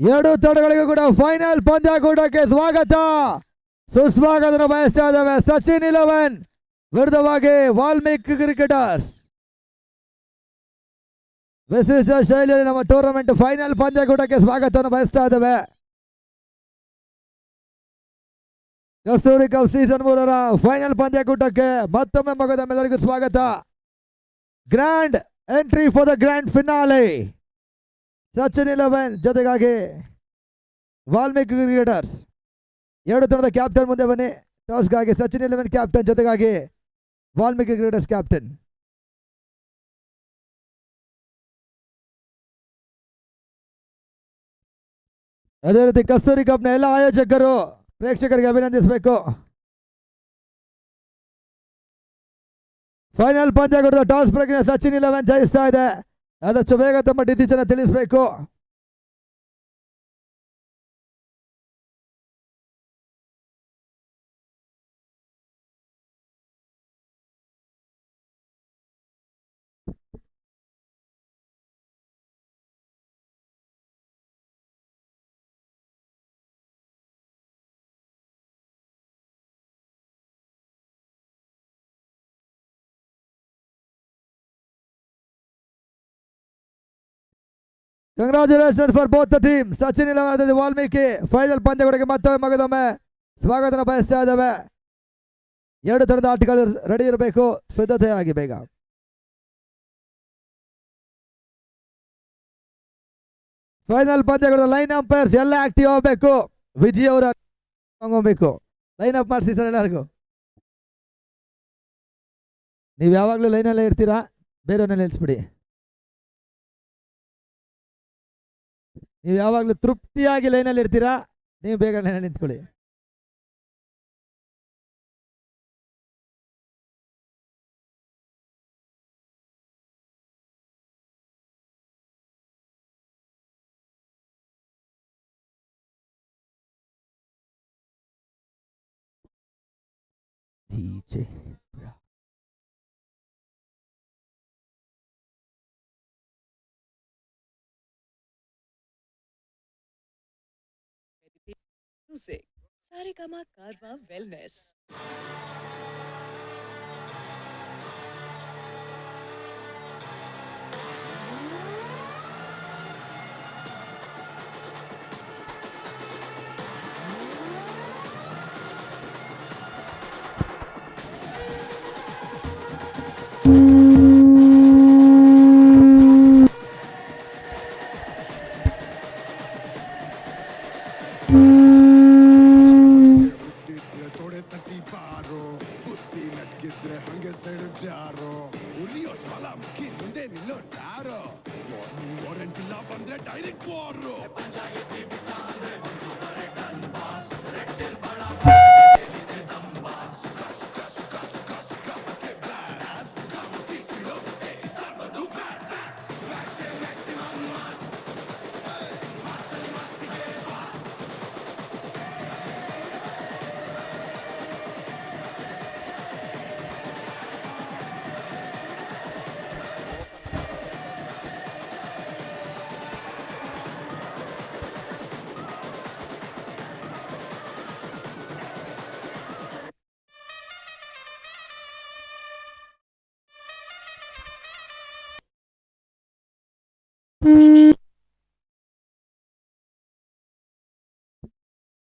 ಎರಡು ತಂಡಗಳಿಗೂ ಕೂಡ ಫೈನಲ್ ಪಂದ್ಯಾಕೂಟಕ್ಕೆ ಸ್ವಾಗತ ಸುಸ್ವಾಗತ ಬಯಸ್ತಾ ಇದ್ದಾವೆ. ಸಚಿನ್ 11 ವಿರುದ್ಧವಾಗಿ ವಾಲ್ಮೀಕಿ ಕ್ರಿಕೆಟರ್ಸ್. ವಿಶಿಷ್ಟ ಶೈಲಿಯಲ್ಲಿ ನಮ್ಮ ಟೂರ್ನಮೆಂಟ್ ಫೈನಲ್ ಪಂದ್ಯಾಕೂಟಕ್ಕೆ ಸ್ವಾಗತವನ್ನು ಬಯಸ್ತಾ ಇದ್ದಾವೆ. ಕಸ್ತೂರಿ ಕಪ್ ಸೀಸನ್ 3ರ ಫೈನಲ್ ಪಂದ್ಯಾಕೂಟಕ್ಕೆ ಮತ್ತೊಮ್ಮೆ ಮಗದಮ್ಮೆಲ್ಲರಿಗೂ ಸ್ವಾಗತ. Grand entry for the grand finale. Sachin 11 ಜೊತೆಗಾಗಿ ವಾಲ್ಮೀಕಿ ಕ್ರಿಕೆಟರ್ಸ್. ಎರಡು ತಂಡದ ಕ್ಯಾಪ್ಟನ್ ಮುಂದೆ ಬನ್ನಿ. ಟಾಸ್ಗಾಗಿ ಸಚಿನ್ 11 ಕ್ಯಾಪ್ಟನ್ ಜೊತೆಗಾಗಿ ವಾಲ್ಮೀಕಿ ಕ್ರಿಕೆಟರ್ಸ್ ಕ್ಯಾಪ್ಟನ್. ಅದೇ ರೀತಿ ಕಸ್ತೂರಿ ಕಪ್ನ ಎಲ್ಲ ಆಯೋಜಕರು ಪ್ರೇಕ್ಷಕರಿಗೆ ಅಭಿನಂದಿಸಬೇಕು. ಫೈನಲ್ ಪಂದ್ಯಕೂಟದ ಟಾಸ್ ಪ್ರಕ್ರಿಯೆ ಸಚಿನ್ 11 ಜಯಿಸ್ತಾ ಇದೆ. ಆದಷ್ಟು ಬೇಗ ತಮ್ಮ ಡಿಸಿಷನ್ ತಿಳಿಸಬೇಕು. Congratulation for both the team. Sachin 11 Valmiki final ಪಂದ್ಯಗಳಿಗೆ ಮತ್ತೊಮ್ಮೆ ಮಗದೊಮ್ಮೆ ಸ್ವಾಗತ ಬಯಸ್ತಾ ಇದ್ದಾವೆ. ಎರಡು ತರದ ಆಟಗಳು ರೆಡಿ ಇರಬೇಕು, ಸಿದ್ಧತೆಯಾಗಿ ಬೇಗ. ಫೈನಲ್ ಪಂದ್ಯಗಳ ಲೈನ್ ಅಂಪೈರ್ಸ್ ಎಲ್ಲ ಆಕ್ಟಿವ್ ಆಗಬೇಕು. ವಿಜಯ್ ಅವರ ಹೋಗ್ಬೇಕು. ಲೈನ್ ಅಪ್ ಮಾಡಿಸಿ ಸರ್ ಎಲ್ಲರಿಗೂ. ನೀವು ಯಾವಾಗಲೂ ಲೈನಲ್ಲೇ ಇರ್ತೀರಾ, ಬೇರೆಯವ್ರನ್ನ ನಿಲ್ಲಿಸ್ಬಿಡಿ. ನೀವು ಯಾವಾಗಲೂ ತೃಪ್ತಿಯಾಗಿ ಲೈನಲ್ಲಿ ಇರ್ತೀರಾ, ನೀವು ಬೇಗ ಲೈನಲ್ಲಿ ನಿಂತ್ಕೊಳ್ಳಿ. Music, Saregama Karma Wellness.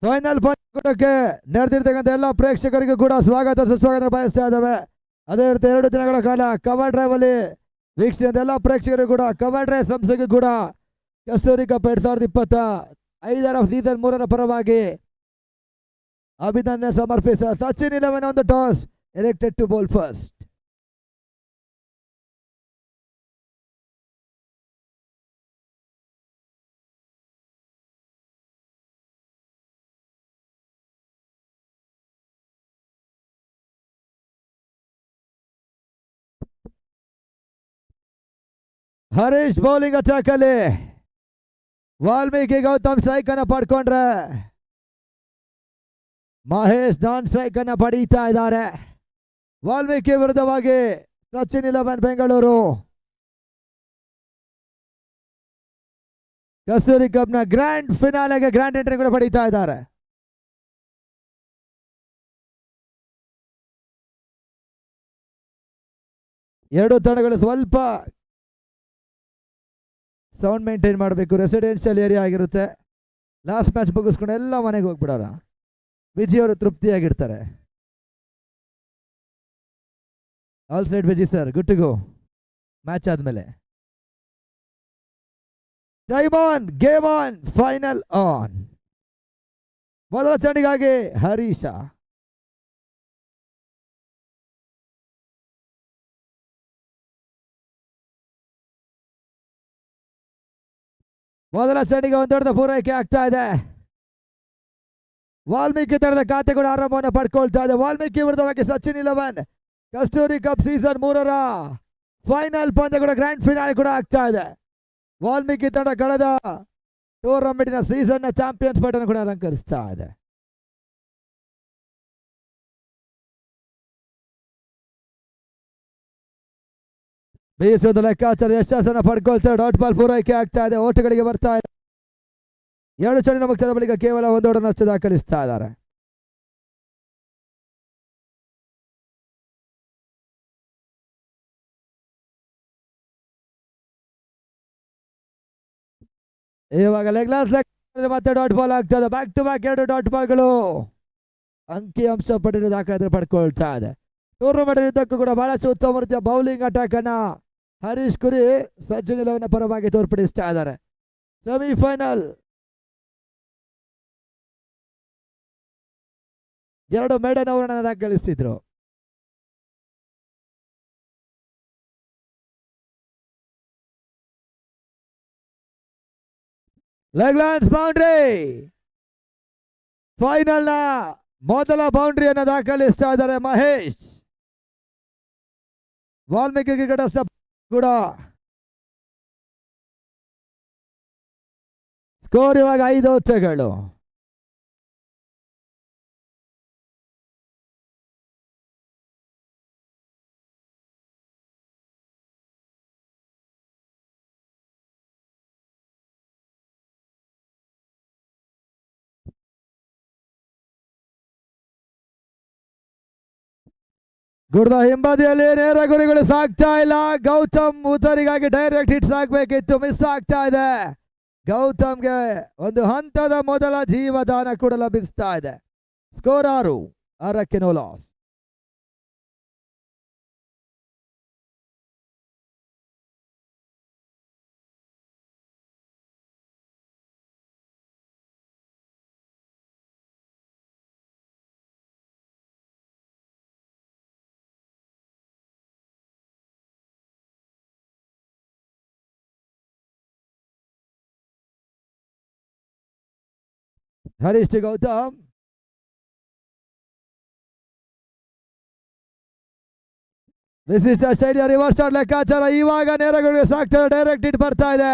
Final ಪಂದ್ಯಕೂಟಕ್ಕೆ ನೆರೆದಿರ್ತಕ್ಕಂಥ ಎಲ್ಲ ಪ್ರೇಕ್ಷಕರಿಗೂ ಕೂಡ ಸ್ವಾಗತ ಸುಸ್ವಾಗತ ಬಯಸ್ತಾ ಇದ್ದಾವೆ. ಅದೇ ರೀತಿ 2 ದಿನಗಳ ಕಾಲ ಕವರ್ ಡ್ರೈವ್ ಅಲ್ಲಿ ವೀಕ್ಷಿಸಿದ ಎಲ್ಲ ಪ್ರೇಕ್ಷಕರಿಗೂ ಕೂಡ ಕವರ್ ಡ್ರೈವ್ ಸಂಸ್ಥೆಗೂ ಕೂಡ ಕಸ್ತೂರಿ ಕಪ್ 2025 ಸೀಸನ್ 3ರ ಪರವಾಗಿ ಅಭಿನಂದನೆ ಸಮರ್ಪಿಸ. Sachin 11 on the toss, elected to bowl first. Harish bowling attack ಅಲ್ಲಿ ವಾಲ್ಮೀಕಿ ಗೌತಮ್ ಸ್ಟ್ರೈಕ್ ಅನ್ನ ಪಡ್ಕೊಂಡ್ರೆ ಮಹೇಶ್ ನಾನ್ ಸ್ಟ್ರೈಕ್ ಅನ್ನ ಪಡೀತಾ ಇದ್ದಾರೆ. ವಾಲ್ಮೀಕಿ ವಿರುದ್ಧವಾಗಿ ಸಚಿನ್ 11 ಬೆಂಗಳೂರು. ಕಸ್ತೂರಿ ಕಪ್ ನ ಗ್ರ್ಯಾಂಡ್ ಫಿನಾಲೆಗೆ ಗ್ರ್ಯಾಂಡ್ ಎಂಟ್ರಿ ಕೂಡ ಪಡೀತಾ ಇದ್ದಾರೆ. ಎರಡು ತಂಡಗಳು ಸ್ವಲ್ಪ ಸೌಂಡ್ ಮೇಂಟೈನ್ ಮಾಡಬೇಕು. ರೆಸಿಡೆನ್ಷಿಯಲ್ ಏರಿಯಾ ಆಗಿರುತ್ತೆ. ಲಾಸ್ಟ್ ಮ್ಯಾಚ್ ಮುಗಿಸ್ಕೊಂಡು ಎಲ್ಲ ಮನೆಗೆ ಹೋಗ್ಬಿಡೋಣ. ವಿಜಿ ಅವರು ತೃಪ್ತಿಯಾಗಿರ್ತಾರೆ. All side Viji sir, good to go match ಆದ್ಮೇಲೆ. Time on, game on, final on. ಮೊದಲ ಚೆಂಡಿಗಾಗಿ ಹರೀಶ. ಮೊದಲ ಚೆಂಡಿಗೆ ಒಂದು ದೊಡ್ಡ ಪೂರೈಕೆ ಆಗ್ತಾ ಇದೆ. ವಾಲ್ಮೀಕಿ ತಂಡದ ಖಾತೆ ಕೂಡ ಆರಂಭವನ್ನು ಪಡ್ಕೊಳ್ತಾ ಇದೆ. ವಾಲ್ಮೀಕಿ ವಿರುದ್ಧವಾಗಿ ಸಚಿನ್ 11 ಕಸ್ತೂರಿ ಕಪ್ ಸೀಸನ್ 3ರ ಫೈನಲ್ ಪಂದ್ಯ ಕೂಡ ಗ್ರ್ಯಾಂಡ್ ಫಿನಾಲೆ ಕೂಡ ಆಗ್ತಾ ಇದೆ. ವಾಲ್ಮೀಕಿ ತಂಡ ಕಳೆದ ಟೂರ್ನಮೆಂಟಿನ ಸೀಸನ್ ನ ಚಾಂಪಿಯನ್ಸ್ ಪಟ್ಟನ್ನು ಕೂಡ ಅಲಂಕರಿಸ್ತಾ ಇದೆ. ಬೀಸೋದು ಲೆಕ್ಕಾಚಾರ ಯಶಸ್ಸನ್ನು ಪಡ್ಕೊಳ್ತಾರೆ. ಡಾಟ್ ಬಾಲ್ ಪೂರೈಕೆ ಆಗ್ತಾ ಇದೆ. ಓಟಗಳಿಗೆ ಬರ್ತಾ ಇದೆ. ಎರಡು ಚೆಂಡಿನ ಮುಕ್ತದ ಬಳಿಕ ಕೇವಲ ಒಂದು ಓಟನ್ನು ಅಷ್ಟೇ ದಾಖಲಿಸ್ತಾ ಇದ್ದಾರೆ. ಇವಾಗ ಲೆಗ್ಲಾಸ್ ಮತ್ತೆ ಡಾಟ್ ಬಾಲ್ ಆಗ್ತದೆ. ಬ್ಯಾಕ್ ಟು ಬ್ಯಾಕ್ ಎರಡು ಡಾಟ್ ಬಾಲ್ಗಳು ಅಂಕಿ ಅಂಶ ಪಡೆದು ದಾಖಲೆ ಪಡ್ಕೊಳ್ತಾ ಇದೆ. ಟೂರ್ನಮೆಂಟ್ ಇದ್ದಕ್ಕೂ ಕೂಡ ಬಹಳಷ್ಟು ಉತ್ತಮ ರೀತಿಯ ಬೌಲಿಂಗ್ ಅಟ್ಯಾಕ್ ಅನ್ನ ಹರೀಶ್ ಕುರಿ ಸಚಿನ್ 11 ಪರವಾಗಿ ತೋರ್ಪಡಿಸ್ತಾ ಇದ್ದಾರೆ. ಸೆಮಿಫೈನಲ್ ಎರಡು ಮೇಡನ್ ಅವರನ್ನ ದಾಖಲಿಸಿದ್ರು. ಲೆಗ್ಲಾನ್ಸ್ ಬೌಂಡ್ರಿ. ಫೈನಲ್ ನ ಮೊದಲ ಬೌಂಡ್ರಿಯನ್ನು ದಾಖಲಿಸ್ತಾ ಇದ್ದಾರೆ ಮಹೇಶ್. ವಾಲ್ಮೀಕಿ ಕ್ರಿಕೆಟ್ ಕೂಡ ಸ್ಕೋರ್ ಇವಾಗ 5 ಓಟಗಳು. ಗುಡ್ದ ಹಿಂಬದಿಯಲ್ಲಿ ನೇರ ಗುರಿಗಳು ಸಾಗ್ತಾ ಇಲ್ಲ. ಗೌತಮ್ ಉತ್ತರಿಗಾಗಿ ಡೈರೆಕ್ಟ್ ಹಿಟ್ಸ್ ಆಗ್ಬೇಕಿತ್ತು, ಮಿಸ್ ಆಗ್ತಾ ಇದೆ. ಗೌತಮ್ಗೆ ಒಂದು ಹಂತದ ಮೊದಲ ಜೀವದಾನ ಕೂಡ ಲಭಿಸ್ತಾ ಇದೆ. Score 6 no loss. Harish Gautam ವಿಶಿಷ್ಟ ಶೈಲಿಯ ರಿವರ್ಸ್ ಶಾಟ್ ಲೆಕ್ಕಾಚಾರ. ಇವಾಗ ನೇರಗಳಿಗೆ ಸಾಕ್ತಾರೆ. ಡೈರೆಕ್ಟ್ ಹಿಟ್ ಬರ್ತಾ ಇದೆ.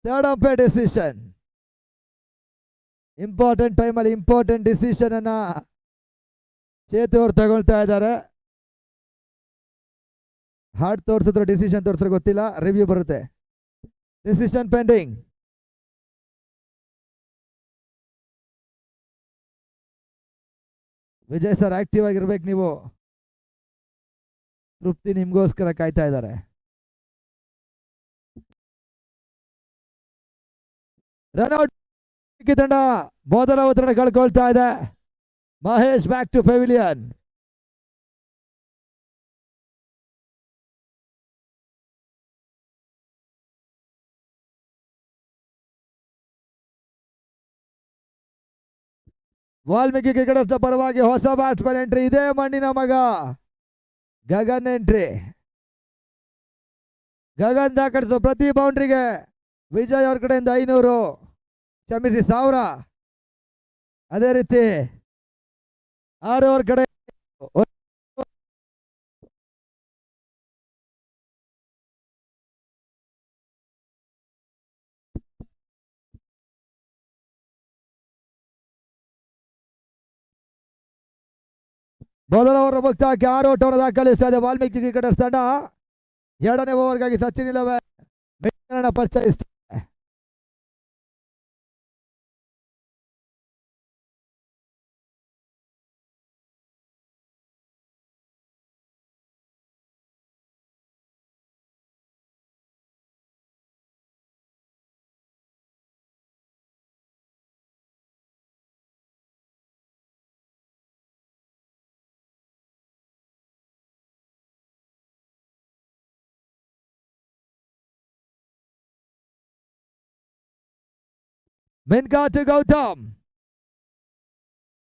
Third umpire decision. ಇಂಪಾರ್ಟೆಂಟ್ ಟೈಮಲ್ಲಿ ಇಂಪಾರ್ಟೆಂಟ್ ಡಿಸಿಷನ್ ಅನ್ನ ಚೇತು ಅವರು ತಗೊಳ್ತಾ ಇದ್ದಾರೆ. ಹಾರ್ಟ್ ತೋರಿಸಿದ್ರೆ ಡಿಸಿಷನ್ ತೋರಿಸಿದ್ರೆ ಗೊತ್ತಿಲ್ಲ, ರಿವ್ಯೂ ಬರುತ್ತೆ. Decision pending. Vijay sir active ಆಗಿರ್ಬೇಕು ನೀವು. ತೃಪ್ತಿ ನಿಮ್ಗೋಸ್ಕರ ಕಾಯ್ತಾ ಇದ್ದಾರೆ. ರನ್ಔಟ್ ತಂಡ ಮೊದಲ ಒತ್ತಡ ಕಳ್ಕೊಳ್ತಾ ಇದೆ. Mahesh back to pavilion. Valmiki cricketers ಪರವಾಗಿ ಹೊಸ ಬ್ಯಾಟ್ಸ್ಮನ್ ಎಂಟ್ರಿ. ಇದೇ ಮಣ್ಣಿನ ಮಗ ಗಗನ್ ಎಂಟ್ರಿ. ಗಗನ್ ದಾಖಲಿಸುವ ಪ್ರತಿ ಬೌಂಡ್ರಿಗೆ ವಿಜಯ್ ಅವ್ರ ಕಡೆಯಿಂದ 500, ಕ್ಷಮಿಸಿ 1000. ಅದೇ ರೀತಿ 6 ಅವ್ರ ಕಡೆ ಮೊದಲ ಓವರ್ ಮುಕ್ತಾಯಕ್ಕೆ 6 ಓಟವನ್ನು ದಾಖಲಿಸ್ತಾ ಇದೆ ವಾಲ್ಮೀಕಿ ಕ್ರಿಕೆಟರ್ಸ್ ತಂಡ. ಎರಡನೇ ಓವರ್ಗಾಗಿ ಸಚಿನ್ 11 ಪರಿಚಯಿಸ್ತಾರೆ. ಮಿನ್ಕಾ ಟು ಗೌತಮ್.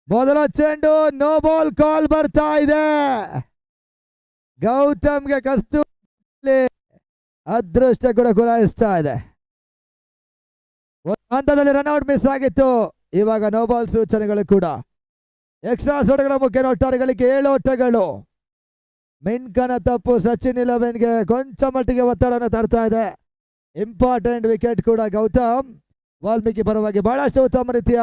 ಮೊದಲ ಚೆಂಡು ನೋ ಬಾಲ್ ಕಾಲ್ ಬರ್ತಾ ಇದೆ. ಗೌತಮ್ಗೆ ಕಸ್ತೂರಿ ಅದೃಷ್ಟ ಕೂಡ ಗುಲಾಯಿಸ್ತಾ ಇದೆ. ಒಂದು ಹಂತದಲ್ಲಿ ರನ್ಔಟ್ ಮಿಸ್ ಆಗಿತ್ತು. ಇವಾಗ ನೋ ಬಾಲ್ ಸೂಚನೆಗಳು ಕೂಡ. ಎಕ್ಸ್ಟ್ರಾ ಓಟಗಳ ಮುಖ್ಯ ಒಟ್ಟಾರೆಗಳಿಗೆ 7 ಓಟಗಳು. ಮಿನ್ಕನ ತಪ್ಪು ಸಚಿನ್ 11ಗೆ ಕೊಂಚ ಮಟ್ಟಿಗೆ ಒತ್ತಡವನ್ನು ತರ್ತಾ ಇದೆ. ಇಂಪಾರ್ಟೆಂಟ್ ವಿಕೆಟ್ ಕೂಡ ಗೌತಮ್ ವಾಲ್ಮೀಕಿ ಪರವಾಗಿ ಬಹಳಷ್ಟು ಉತ್ತಮ ರೀತಿಯ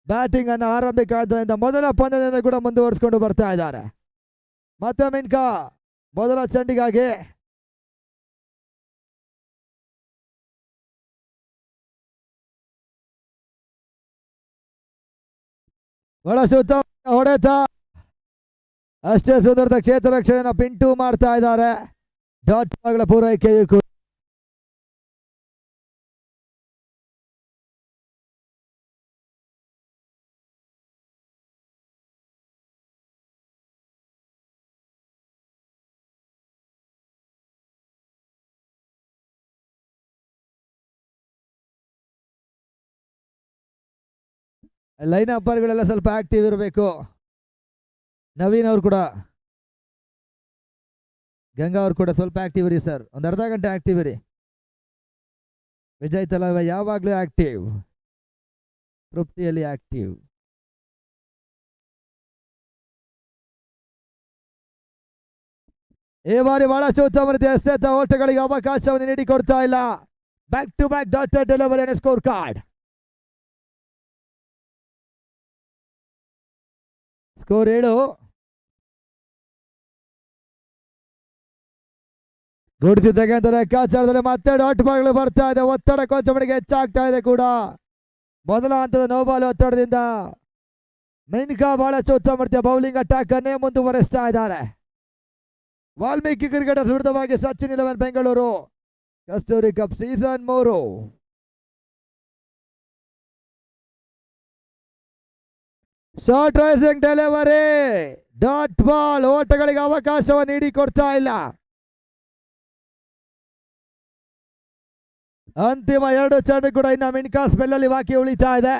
ಬ್ಯಾಟಿಂಗ್ ಅನ್ನು ಆರಂಭಿಕ ಹಂತದಿಂದ ಮೊದಲ ಪಂದ್ಯದಿಂದ ಕೂಡ ಮುಂದುವರಿಸಿಕೊಂಡು ಬರ್ತಾ ಇದ್ದಾರೆ. ಮತ್ತೆ ಮಿನ್ಕಾ ಮೊದಲ ಚೆಂಡಿಗಾಗಿ ಬಹಳಷ್ಟು ಉತ್ತಮ ಹೊಡೆತ. ಅಷ್ಟೇ ಸುಂದರದ ಕ್ಷೇತ್ರ ರಕ್ಷಣೆಯನ್ನು ಪಿಂಟು ಮಾಡ್ತಾ ಇದ್ದಾರೆ. ಡಾಟ್ ಬಾಲ್ಗಳ ಪೂರೈಕೆಯೂ ಕೂಡ. ಲೈನ್ ಅಪ್ಪರ್ಗಳೆಲ್ಲ ಸ್ವಲ್ಪ ಆಕ್ಟಿವ್ ಇರಬೇಕು. ನವೀನ್ ಅವರು ಕೂಡ, ಗಂಗಾ ಅವರು ಕೂಡ ಸ್ವಲ್ಪ ಆಕ್ಟಿವ್ ಇರಿ ಸರ್. ಒಂದು ಅರ್ಧ ಗಂಟೆ ಆಕ್ಟಿವ್ ಇರಿ. ವಿಜಯ್ ತಲವ ಯಾವಾಗಲೂ ಆಕ್ಟಿವ್, ತೃಪ್ತಿಯಲ್ಲಿ ಆಕ್ಟಿವ್. ಈ ಬಾರಿ ಬಹಳಷ್ಟು ಉತ್ತಮ ರೀತಿಯ ಎಸೆತ ಓಟಗಳಿಗೆ ಅವಕಾಶವನ್ನು ನೀಡಿಕೊಡ್ತಾ ಇಲ್ಲ. Back to back dotted delivery and score card. Score 7. ಗುಡಿಸಿದ್ದಾಗೆ ಅಂತ ಲೆಕ್ಕಾಚಾರದಲ್ಲಿ ಮತ್ತೆ ಡಾಟ್ ಬಾಲ್ಗಳು ಬರ್ತಾ ಇದೆ. ಒತ್ತಡ ಕೊಂಚ ಮಟ್ಟಿಗೆ ಹೆಚ್ಚಾಗ್ತಾ ಇದೆ ಕೂಡ. ಮೊದಲ ಹಂತದ ನೋಬಾಲ್ ಒತ್ತಡದಿಂದ ಮಿನ್ಕಾ ಬಹಳಷ್ಟು ಉತ್ತಮ ರೀತಿಯ ಬೌಲಿಂಗ್ ಅಟ್ಯಾಕ್ ಅನ್ನೇ ಮುಂದುವರಿಸ್ತಾ ಇದ್ದಾರೆ. ವಾಲ್ಮೀಕಿ ಕ್ರಿಕೆಟರ್ಸ್ ವಿರುದ್ಧವಾಗಿ Sachin 11 Bengaluru Kasturi cup season 3. Short rising delivery dot ball ಓಟಗಳಿಗೆ ಅವಕಾಶವನ್ನು ನೀಡಿಕೊಡ್ತಾ ಇಲ್ಲ. ಅಂತಿಮ 2 ಚೆಂಡು ಕೂಡ ಇನ್ನು ಮಿನ್ಕಾ ಸ್ಪೆಲ್ಲಲ್ಲಿ ಬಾಕಿ ಉಳಿತಾ ಇದೆ.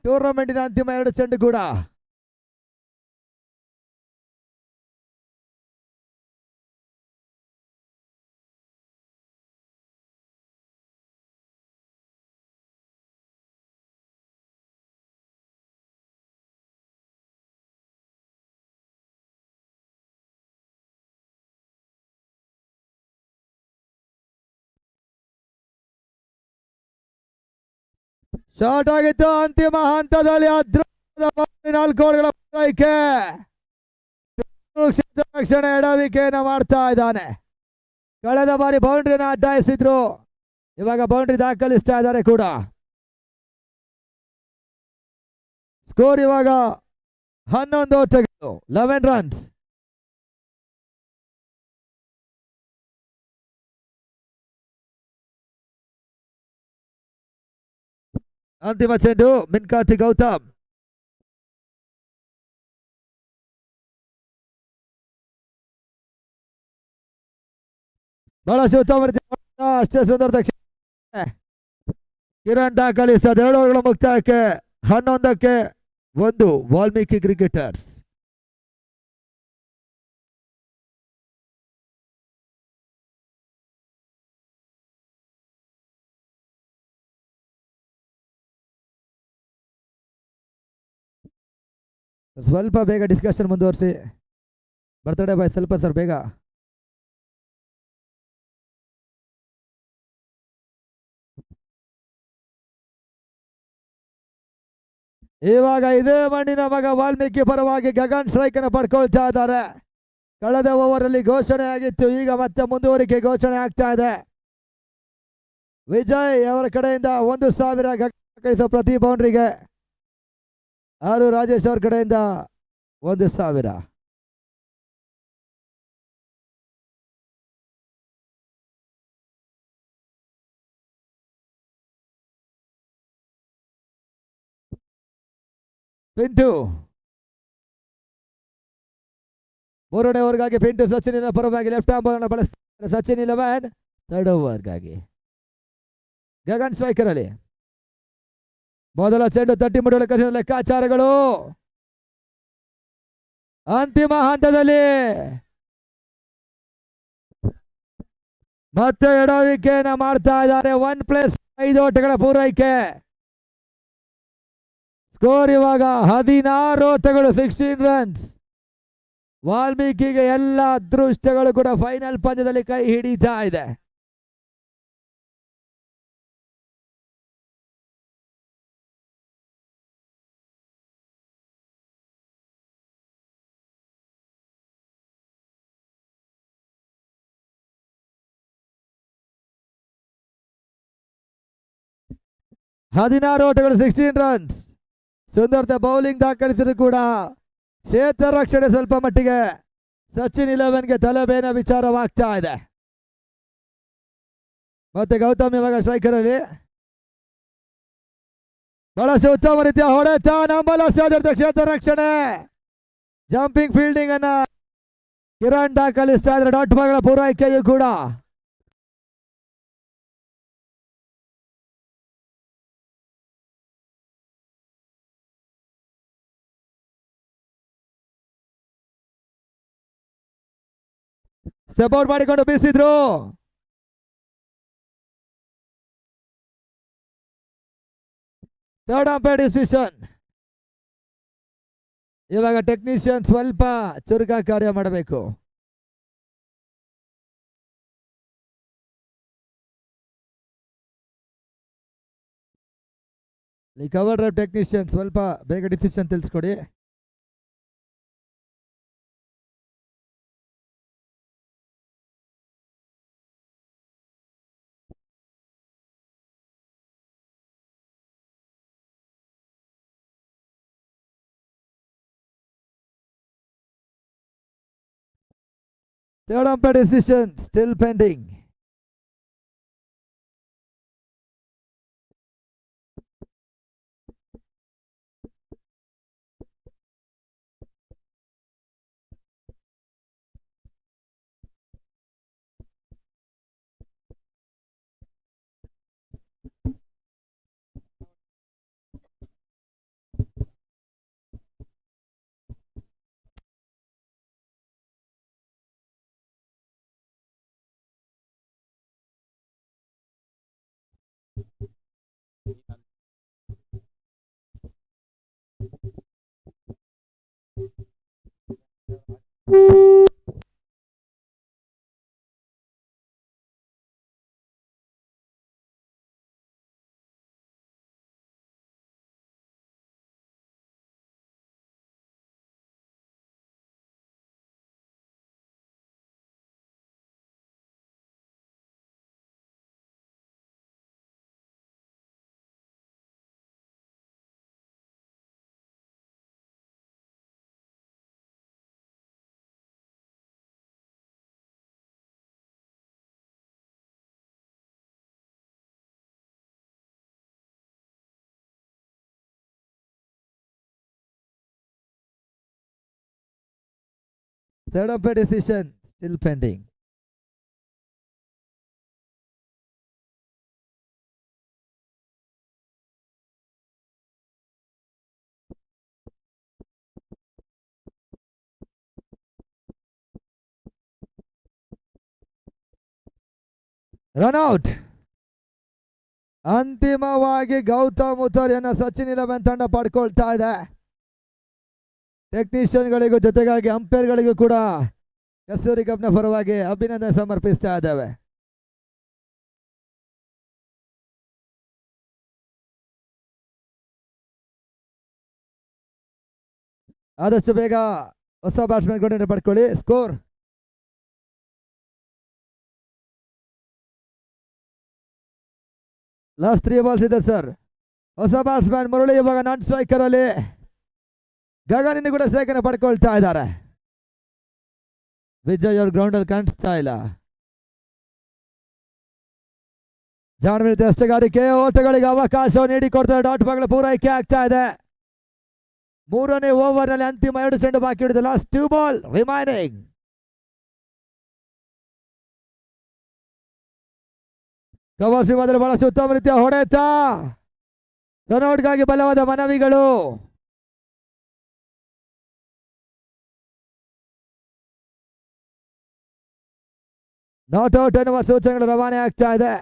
ಟೂರ್ನಮೆಂಟಿನ ಅಂತಿಮ 2 ಚೆಂಡು ಕೂಡ. ಶಾರ್ಟ್ ಆಗಿತ್ತು. ಅಂತಿಮ ಹಂತದಲ್ಲಿ ಅದೃಷ್ಟದ 4 ಓವರ್ಗಳ ಪೂರೈಕೆ. ಕ್ಷೇತ್ರ ರಕ್ಷಣೆ ಎಡವಿಕೆಯನ್ನು ಮಾಡ್ತಾ ಇದ್ದಾನೆ. ಕಳೆದ ಬಾರಿ ಬೌಂಡ್ರಿಯನ್ನು ಅಡ್ಡಾಯಿಸಿದ್ರು, ಇವಾಗ ಬೌಂಡ್ರಿ ದಾಖಲಿಸ್ತಾ ಇದ್ದಾರೆ ಕೂಡ. ಸ್ಕೋರ್ ಇವಾಗ 11 ಓಟಗಳು, 11 ರನ್ಸ್. ಅಂತಿಮ ಚೆಂಡು ಮಿನ್ಕಾ ಟು ಗೌತಮ್. ಬಹಳಷ್ಟು ಉತ್ತಮ ಅಷ್ಟೇ ಸುಂದರ ಕಿರಣ್ ದಾಖಲಿಸಿದ 2 ಓವರ್ಗಳ ಮುಕ್ತಾಯಕ್ಕೆ 11ಕ್ಕೆ 1 ವಾಲ್ಮೀಕಿ ಕ್ರಿಕೆಟರ್ಸ್. ಸ್ವಲ್ಪ ಬೇಗ ಡಿಸ್ಕಷನ್ ಮುಂದುವರಿಸಿ. ಬರ್ತಡೇ ಬಾಯ್ ಸ್ವಲ್ಪ ಸರ್ ಬೇಗ. ಇವಾಗ ಇದೇ ಮಣ್ಣಿನ ಮಗ ವಾಲ್ಮೀಕಿ ಪರವಾಗಿ ಗಗನ್ ಸ್ಟ್ರೈಕ್ ಅನ್ನು ಪಡ್ಕೊಳ್ತಾ ಇದ್ದಾರೆ. ಕಳೆದ ಓವರ್ ಅಲ್ಲಿ ಘೋಷಣೆ ಆಗಿತ್ತು, ಈಗ ಮತ್ತೆ ಮುಂದುವರಿಕೆ ಘೋಷಣೆ ಆಗ್ತಾ ಇದೆ. ವಿಜಯ್ ಅವರ ಕಡೆಯಿಂದ 1,000 ಗಗನ್ ಪ್ರತಿ ಬೌಂಡ್ರಿಗೆ. ರಾಜೇಶ್ ಅವ್ರ ಕಡೆಯಿಂದ 1,000. ಪಿಂಟು 3ನೇ ಓವರ್ಗಾಗಿ ಪಿಂಟು ಸಚಿನ್ ಪರವಾಗಿ ಲೆಫ್ಟ್ ಆರ್ಮ್ ಬಾಲ್ ಅನ್ನು ಬಳಸ್ತಾರೆ. ಸಚಿನ್ 11 3rd ಓವರ್ಗಾಗಿ. ಗಗನ್ ಸ್ಟ್ರೈಕರ್ ಅಲ್ಲಿ ಮೊದಲ ಚೆಂಡು ತಟ್ಟಿ ಮುಟ್ಟಲು ಕಷ್ಟ ಲೆಕ್ಕಾಚಾರಗಳು ಅಂತಿಮ ಹಂತದಲ್ಲಿ ಮತ್ತೆ ಎಡವಿಕೆಯನ್ನ ಮಾಡ್ತಾ ಇದ್ದಾರೆ 1+5 ಓಟಗಳ ಪೂರೈಕೆ ಸ್ಕೋರ್ ಇವಾಗ 16 ಓಟಗಳು 16 ರನ್ಸ್ ವಾಲ್ಮೀಕಿಗೆ ಎಲ್ಲ ಅದೃಷ್ಟಗಳು ಕೂಡ ಫೈನಲ್ ಪಂದ್ಯದಲ್ಲಿ ಕೈ ಹಿಡಿತಾ ಇದೆ ಹದಿನಾರು ಓಟಗಳು 16 ರನ್ಸ್ ಸುಂದರತೆ ಬೌಲಿಂಗ್ ದಾಖಲಿಸಿದ್ರು ಕೂಡ ಕ್ಷೇತ್ರ ರಕ್ಷಣೆ ಸ್ವಲ್ಪ ಮಟ್ಟಿಗೆ ಸಚಿನ್ 11ಗೆ ತಲೆಬೇನ ವಿಚಾರವಾಗ್ತಾ ಇದೆ ಮತ್ತೆ ಗೌತಮ್ ಇವಾಗ ಸ್ಟ್ರೈಕರ್ ಅಲ್ಲಿ ಬಹಳಷ್ಟು ಉತ್ತಮ ರೀತಿಯ ಹೊಡೆತ ನಂಬಲ ಸಾಧ್ಯತೆ ಕ್ಷೇತ್ರ ರಕ್ಷಣೆ ಜಂಪಿಂಗ್ ಫೀಲ್ಡಿಂಗ್ ಅನ್ನ ಕಿರಣ್ ದಾಖಲಿಸ್ತಾ ಇದ್ರೆ ಡಾಟ್ ಬಾಲ್ಗಳ ಪೂರೈಕೆಯೂ ಕೂಡ ಸ್ಟೆಪ್ ಔಟ್ ಮಾಡಿಕೊಂಡು ಬೀಸಿದ್ರು ಥರ್ಡ್ ಅಂಪೈರ್ ಡಿಸಿಷನ್ ಇವಾಗ ಟೆಕ್ನಿಷಿಯನ್ ಸ್ವಲ್ಪ ಚುರುಕಾ ಕಾರ್ಯ ಮಾಡಬೇಕು ಕವರ್ ಡ್ರೈವ್ ಟೆಕ್ನಿಷಿಯನ್ ಸ್ವಲ್ಪ ಬೇಗ ಡಿಸಿಷನ್ ತಿಳಿಸ್ಕೊಡಿ Third umpire decision still pending. Third umpire decision still pending. Run out. ಅಂತಿಮವಾಗಿ ಗೌತಮ್ ಉತ್ತರಿಯನ್ನ ಸಚಿನ್ 11 ತಂಡ ಪಡ್ಕೊಳ್ತಾ ಇದೆ ಟೆಕ್ನಿಷಿಯನ್ಗಳಿಗೂ ಜೊತೆಗಾಗಿ ಅಂಪೈರ್ಗಳಿಗೂ ಕೂಡ ಕಸ್ತೂರಿ ಕಪ್ನ ಪರವಾಗಿ ಅಭಿನಂದನೆ ಸಮರ್ಪಿಸ್ತಾ ಇದ್ದೇವೆ ಆದಷ್ಟು ಬೇಗ ಹೊಸ ಬ್ಯಾಟ್ಸ್ಮನ್ ಗಳನ್ನು ಪಡ್ಕೊಳ್ಳಿ ಸ್ಕೋರ್ ಲಾಸ್ಟ್ 3 ಬಾಲ್ಸ್ ಇದೆ ಸರ್ ಹೊಸ ಬ್ಯಾಟ್ಸ್ಮನ್ ಮುರಳಿ ಇವಾಗ ನಾನ್ ಸ್ಟ್ರೈಕರ್ ಅಲ್ಲಿ ಗಗನ್ ಇನ್ನು ಕೂಡ ಸೇಕನ್ನು ಪಡ್ಕೊಳ್ತಾ ಇದ್ದಾರೆ ವಿಜಯ್ ಅವ್ರ ಗ್ರೌಂಡ್ ಅಲ್ಲಿ ಕಾಣಿಸ್ತಾ ಇಲ್ಲ ಜಾಣವಿರುತ್ತೆ ಅಷ್ಟಗಾರಿಕೆ ಓಟಗಳಿಗೆ ಅವಕಾಶ ನೀಡಿಕೊಡ್ತಾರೆ ಡಾಟ್ ಬಾಲ್ಗಳ ಪೂರೈಕೆ ಆಗ್ತಾ ಇದೆ ಮೂರನೇ ಓವರ್ ನಲ್ಲಿ ಅಂತಿಮ 2 ಚೆಂಡು ಬಾಕಿ ಉಳಿದ ಲಾಸ್ಟ್ 2 ಬಾಲ್ ರಿಮೈನಿಂಗ್ ಕವಾಸಿ ಮೊದಲು ಬಹಳಷ್ಟು ಉತ್ತಮ ರೀತಿಯ ಹೊಡೆತ. ರನ್ಔಟ್ಗಾಗಿ ಬಲವಾದ ಮನವಿಗಳು. ನಾಟ್ ಔಟ್ ಎನ್ನುವ ಸೂಚನೆಗಳು ರವಾನೆ ಆಗ್ತಾ ಇದೆ.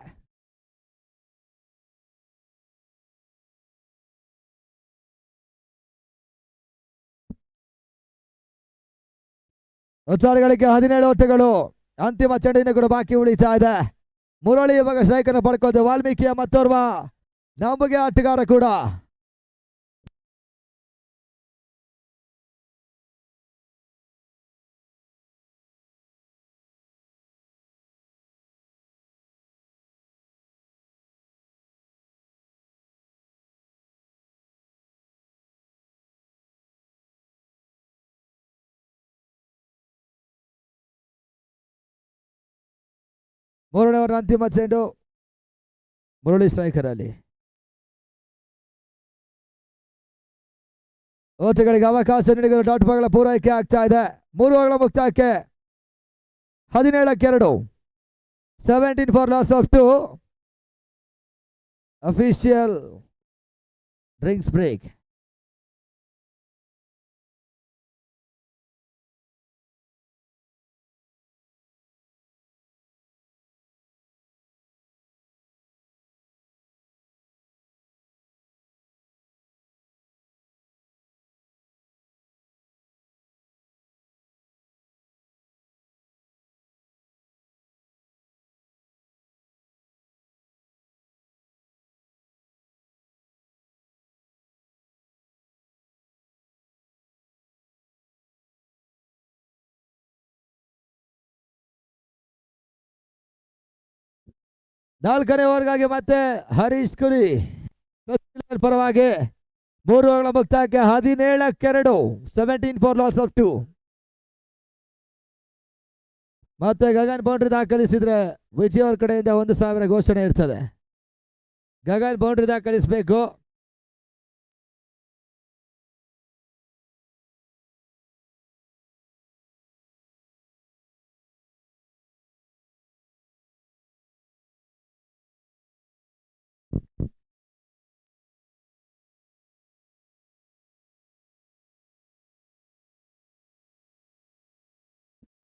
ಉಚ್ಚಾರಗಳಿಗೆ 17 ಓಟಗಳು. ಅಂತಿಮ ಚೆಂಡಿನ ಕೂಡ ಬಾಕಿ ಉಳಿತಾ ಇದೆ. ಮುರಳಿ ಇವಾಗ ಸ್ಟ್ರೈಕ್ ಅನ್ನು ಪಡ್ಕೋದು. ವಾಲ್ಮೀಕಿಯ ಮತ್ತೋರ್ವ ನಮಗೆ ಆಟಗಾರ ಕೂಡ. ಮೂರನೇ ಅವರ ಅಂತಿಮ ಚೆಂಡು. ಮುರಳಿ ಸ್ಟ್ರೈಕರ್ ಅಲ್ಲಿ ಓಟಗಳಿಗೆ ಅವಕಾಶ ನೀಡಿದ ಡಾಟ್ ಬಾಲ್ಗಳ ಪೂರೈಕೆ ಆಗ್ತಾ ಇದೆ. 3 ಓವರ್ಗಳ ಮುಕ್ತಾಯಕ್ಕೆ 17-2. 17 for loss of 2. Official drinks break. ನಾಲ್ಕನೇ ಓವರ್ಗಾಗಿ ಮತ್ತೆ ಹರೀಶ್ ಕುರಿ ಪರವಾಗಿ 3 ಓವರ್ಗಳ ಮುಕ್ತಾಯಕ್ಕೆ 17-2. 17 ಫಾರ್ ಲಾಸ್ ಆಫ್ 2. ಮತ್ತೆ ಗಗನ್ ಬೌಂಡ್ರಿ ದಾಖಲಿಸಿದ್ರೆ ವಿಜಯ್ ಅವ್ರ ಕಡೆಯಿಂದ 1,000 ಘೋಷಣೆ ಇರ್ತದೆ. ಗಗನ್ ಬೌಂಡ್ರಿ ದಾಖಲಿಸಬೇಕು.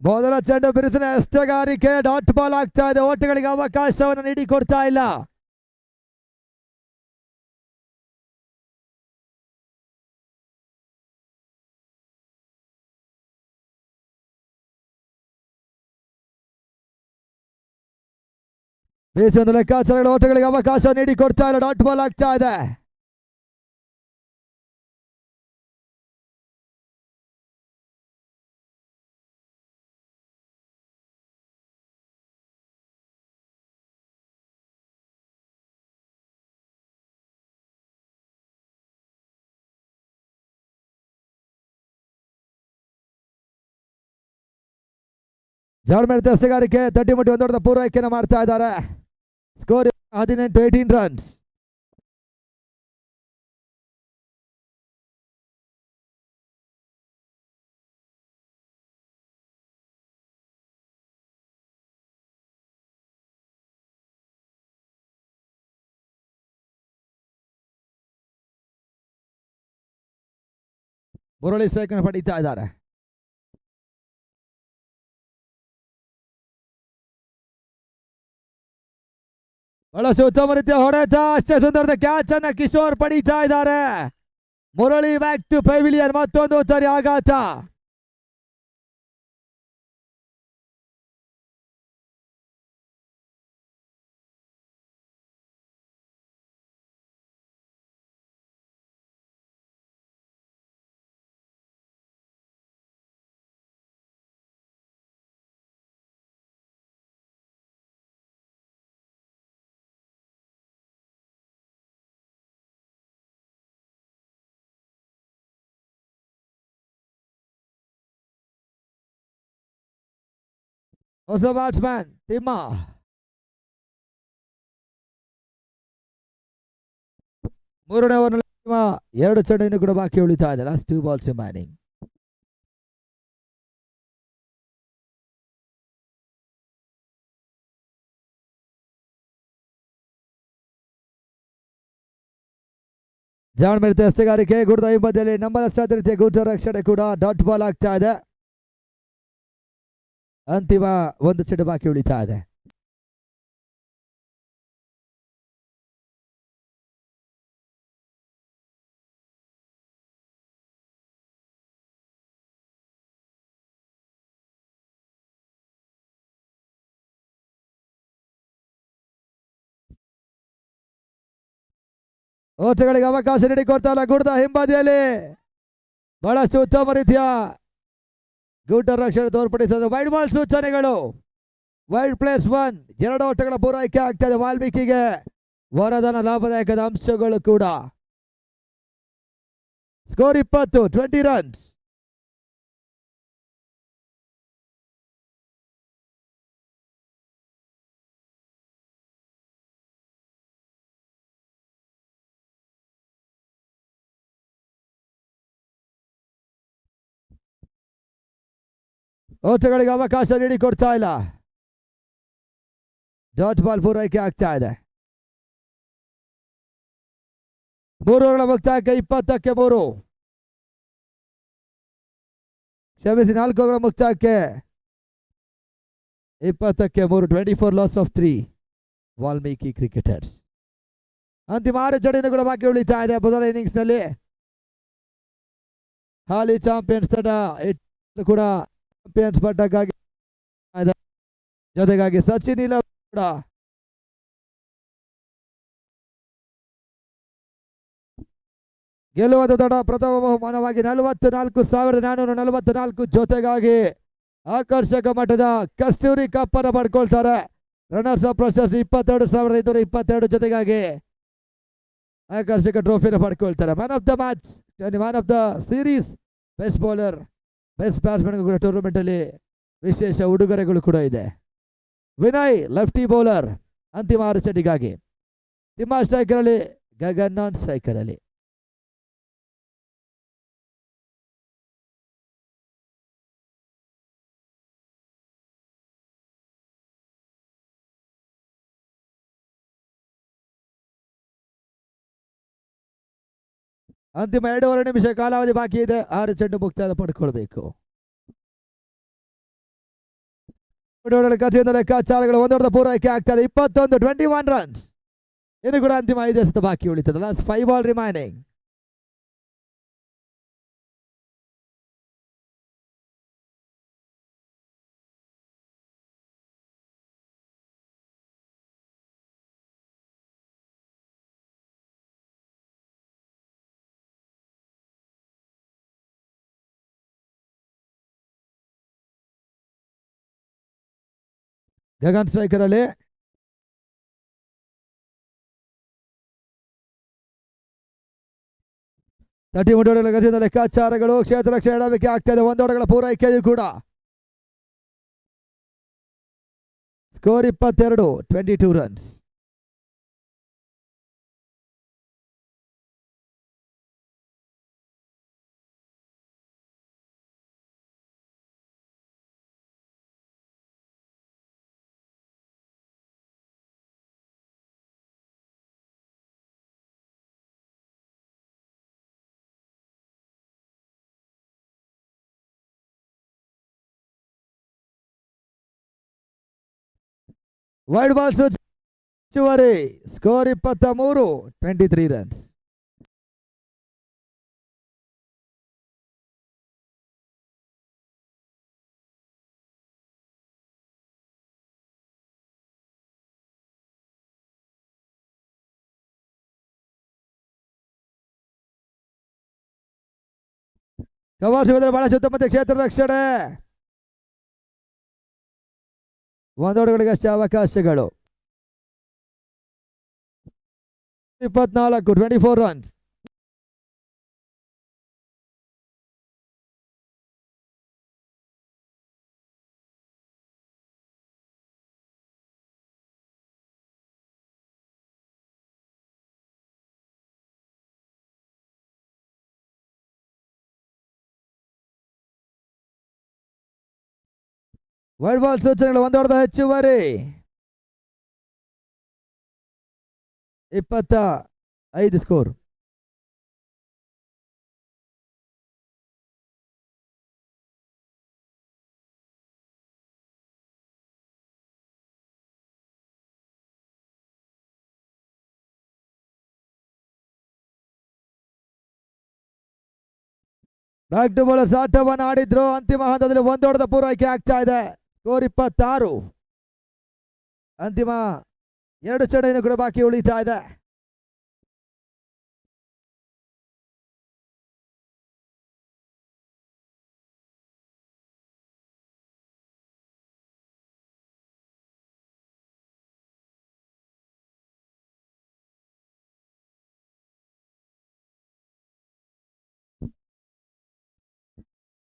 ಮೊದಲ ಚೆಂಡು ಬಿರುಸಿನ ಎಷ್ಟಗಾರಿಕೆ. ಡಾಟ್ ಬಾಲ್ ಆಗ್ತಾ ಇದೆ. ಓಟಗಳಿಗೆ ಅವಕಾಶವನ್ನು ನೀಡಿ ಕೊಡ್ತಾ ಇಲ್ಲ. ಬೀಚೊಂದು ಲೆಕ್ಕಾಚಾರಗಳು ಓಟಗಳಿಗೆ ಅವಕಾಶ ನೀಡಿ ಕೊಡ್ತಾ ಇಲ್ಲ. ಡಾಟ್ ಬಾಲ್ ಆಗ್ತಾ ಇದೆ. ಜಾಡ್ಮೇಲೆ ದಸ್ತಗಾರಿಕೆ ತಟ್ಟಿಮುಟ್ಟಿ ಒಂದು ದೊಡ್ಡ ಪೂರೈಕೆಯನ್ನು ಮಾಡ್ತಾ ಇದ್ದಾರೆ. Score 18 runs. ಮುರಳಿ ಸ್ಟ್ರೈಕ್ ಅನ್ನು ಪಡೀತಾ ಇದ್ದಾರೆ. ಬಹಳಷ್ಟು ಉತ್ತಮ ರೀತಿಯ ಹೊಡೆತ. ಅಷ್ಟೇ ಸುಂದರದ ಕ್ಯಾಚ್ ಅನ್ನ ಕಿಶೋರ್ ಪಡೀತಾ ಇದ್ದಾರೆ. Murali back to pavilion. ಮತ್ತೊಂದು ಉತ್ತರಿ ಆಘಾತ. ಹೊಸ ಬ್ಯಾಟ್ಸ್ಮನ್ ತಿಮ್ಮ. ಮೂರನೇ ಓವರ್ನಲ್ಲಿ 2 ಚೆಂಡು ಕೂಡ ಬಾಕಿ ಉಳಿತಾ ಇದೆ. Last 2 balls remaining. ಜಾನ್ ಮೆಡ್ತೆ ಅಷ್ಟಗಾರಿಕೆ ಗುಡ್ದ ಹಿಂಬದಿಯಲ್ಲಿ ನಂಬರ್ ಅಷ್ಟಾದ ರೀತಿಯ ಗುಡ್ಡ ರಕ್ಷಣೆ ಕೂಡ ಡಾಟ್ ಬಾಲ್ ಆಗ್ತಾ ಇದೆ. ಅಂತಿಮ ಒಂದು ಚೆಂಡು ಬಾಕಿ ಉಳಿತಾ ಇದೆ. ಓಟಗಳಿಗೆ ಅವಕಾಶ ನೀಡಿಕೊಡ್ತಾ ಇಲ್ಲ ಗುಡ್ದ ಹಿಂಬದಿಯಲ್ಲಿ ಬಹಳಷ್ಟು ಉತ್ತಮ ರೀತಿಯ ಗುಡ್ಡ ರಕ್ಷಣೆ ತೋರ್ಪಡಿಸಿದ ವೈಡ್ ಬಾಲ್ ಸೂಚನೆಗಳು. ವೈಡ್ ಪ್ಲೇಸ್ 1 2 ಓಟಗಳ ಪೂರೈಕೆ ಆಗ್ತಾ ಇದೆ ವಾಲ್ಮೀಕಿಗೆ. ವರದಾನ ಲಾಭದಾಯಕದ ಅಂಶಗಳು ಕೂಡ. Score 20 runs. ಓಟಗಳಿಗೆ ಅವಕಾಶ ನೀಡಿಕೊಡ್ತಾ ಇಲ್ಲ. ಡಾಟ್ ಬಾಲ್ ಪೂರೈಕೆ ಆಗ್ತಾ ಇದೆ. 3 ಓವರ್ಗಳ ಮುಕ್ತಾಯಕ್ಕೆ 20ಕ್ಕೆ 3. ಕ್ಷಮಿಸಿ 4 ಓವರ್ಗಳ ಮುಕ್ತಾಯಕ್ಕೆ 20ಕ್ಕೆ 3. 24 ಲಾಸ್ ಆಫ್ 3 ವಾಲ್ಮೀಕಿ ಕ್ರಿಕೆಟರ್ಸ್. ಅಂತಿಮ 6 ಜಡಿಯನ್ನು ಕೂಡ ಬಾಕಿ ಉಳಿತಾ ಇದೆ ಮೊದಲ ಇನ್ನಿಂಗ್ಸ್ ನಲ್ಲಿ. ಹಾಲಿ ಚಾಂಪಿಯನ್ಸ್ ತಂಡ ಕೂಡ ಚಾಂಪಿಯನ್ಸ್ ಪಟ್ಟಕ್ಕಾಗಿ ಜೊತೆಗಾಗಿ ಸಚಿನ್ ಇಲ್ಲ ಕೂಡ ಗೆಲ್ಲುವುದು ತಂಡ ಪ್ರಥಮ ಬಹುಮಾನವಾಗಿ 44,444 ಜೊತೆಗಾಗಿ ಆಕರ್ಷಕ ಮಟ್ಟದ ಕಸ್ತೂರಿ ಕಪ್ ಅನ್ನು ಪಡ್ಕೊಳ್ತಾರೆ. ರನ್ನರ್ಸ್ ಅಪ್ ಪ್ರಶಸ್ತಿ 22,522 ಜೊತೆಗಾಗಿ ಆಕರ್ಷಕ ಟ್ರೋಫಿನ ಪಡ್ಕೊಳ್ತಾರೆ. Man of the match, man of the series, best bowler, best batsman ಕೂಡ ಟೂರ್ನಮೆಂಟ್ ಅಲ್ಲಿ ವಿಶೇಷ ಉಡುಗೊರೆಗಳು ಕೂಡ ಇದೆ. ವಿನಯ್ ಲೆಫ್ಟಿ ಬೌಲರ್ ಅಂತಿಮ 6 ಚೆಂಡಿಗಾಗಿ. ತಿಮ್ಮ ಸ್ಟ್ರೈಕರ್ ಅಲ್ಲಿ, ಗಗನ್ ನಾನ್ ಸ್ಟ್ರೈಕರ್ ಅಲ್ಲಿ. ಅಂತಿಮ 2.5 ನಿಮಿಷ ಕಾಲಾವಧಿ ಬಾಕಿ ಇದೆ. 6 ಚೆಂಡು ಮುಕ್ತಾಯ ಪಡ್ಕೊಳ್ಬೇಕು. ಲೆಕ್ಕಾಚಾರಗಳು 1 ಓವರ್ ಪೂರೈಕೆ ಆಗ್ತದೆ. 21 ರನ್ಸ್. ಇನ್ನು ಕೂಡ ಅಂತಿಮ 5 ಎಸೆತ ಬಾಕಿ ಉಳಿತದೆ. Last 5 ball remaining. Gagan striker ಅಲ್ಲಿ. ತಟಿ ಮುಂಡೋಡಗಳ ಗಜದ ಲೆಕ್ಕಾಚಾರಗಳು. ಕ್ಷೇತ್ರ ರಕ್ಷಣೆ ಎಡವಿಕೆ ಆಗ್ತಾ ಇದೆ. 1 ಓವರ್ಗಳ ಪೂರೈಕೆಯೂ ಕೂಡ. Score 22 runs. ವೈಡ್ ಬಾಲ್ ಹೆಚ್ಚುವರಿ. Score 23 runs. ಕವರ್ ಸಿಗೋದ್ರೆ ಬಹಳ ಸುತ್ತಮುತ್ತ ಕ್ಷೇತ್ರ ರಕ್ಷಣೆ. 1 ಓವರ್ಗಳಿಗಷ್ಟೇ ಅವಕಾಶಗಳು. 24 ರನ್ಸ್. ವೈಡ್ ಬಾಲ್ ಸೂಚನೆಗಳು. 1 ಓವರ್ ಹೆಚ್ಚುವರಿ. 25 ಸ್ಕೋರ್. ಬ್ಯಾಕ್ ಟು ಬೌಲರ್ಸ್ ಆಟವನ್ನು ಆಡಿದ್ರು. ಅಂತಿಮ ಹಂತದಲ್ಲಿ ಒಂದೊಡೆದ ಪೂರೈಕೆ ಆಗ್ತಾ ಇದೆ. ಸ್ಕೋರ್ 26. ಅಂತಿಮ 2 ಚೆಂಡಿನ ಕೂಡ ಬಾಕಿ ಉಳಿತಾ ಇದೆ.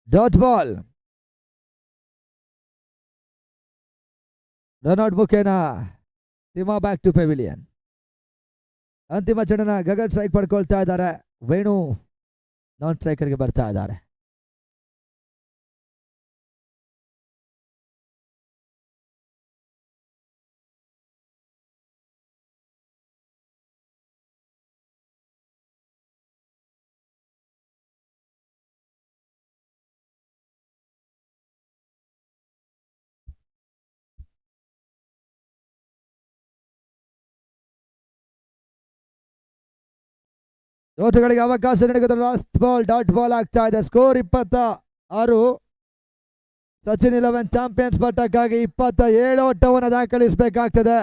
Dot ball. ರನ್ಔಟ್ ಮುಖೇನ ತಿಮ್ಮ ಬ್ಯಾಕ್ ಟು ಪೆವಿಲಿಯನ್. ಅಂತಿಮ ಚೆಂಡನ ಗಗನ್ ಸ್ಟ್ರೈಕ್ ಪಡ್ಕೊಳ್ತಾ ಇದ್ದಾರೆ. ವೇಣು ನಾನ್ ಸ್ಟ್ರೈಕರ್ಗೆ ಬರ್ತಾ ಇದ್ದಾರೆ. ಓಟಗಳಿಗೆ ಅವಕಾಶ ನೀಡಿದ ಲಾಸ್ಟ್ ಬಾಲ್ ಡಾಟ್ ಬಾಲ್ ಆಗ್ತಾ ಇದೆ. ಸ್ಕೋರ್ 26. ಸಚಿನ್ 11 ಚಾಂಪಿಯನ್ಸ್ ಪಟ್ಟಕ್ಕಾಗಿ 27 ಓಟವನ್ನು ದಾಖಲಿಸಬೇಕಾಗ್ತದೆ.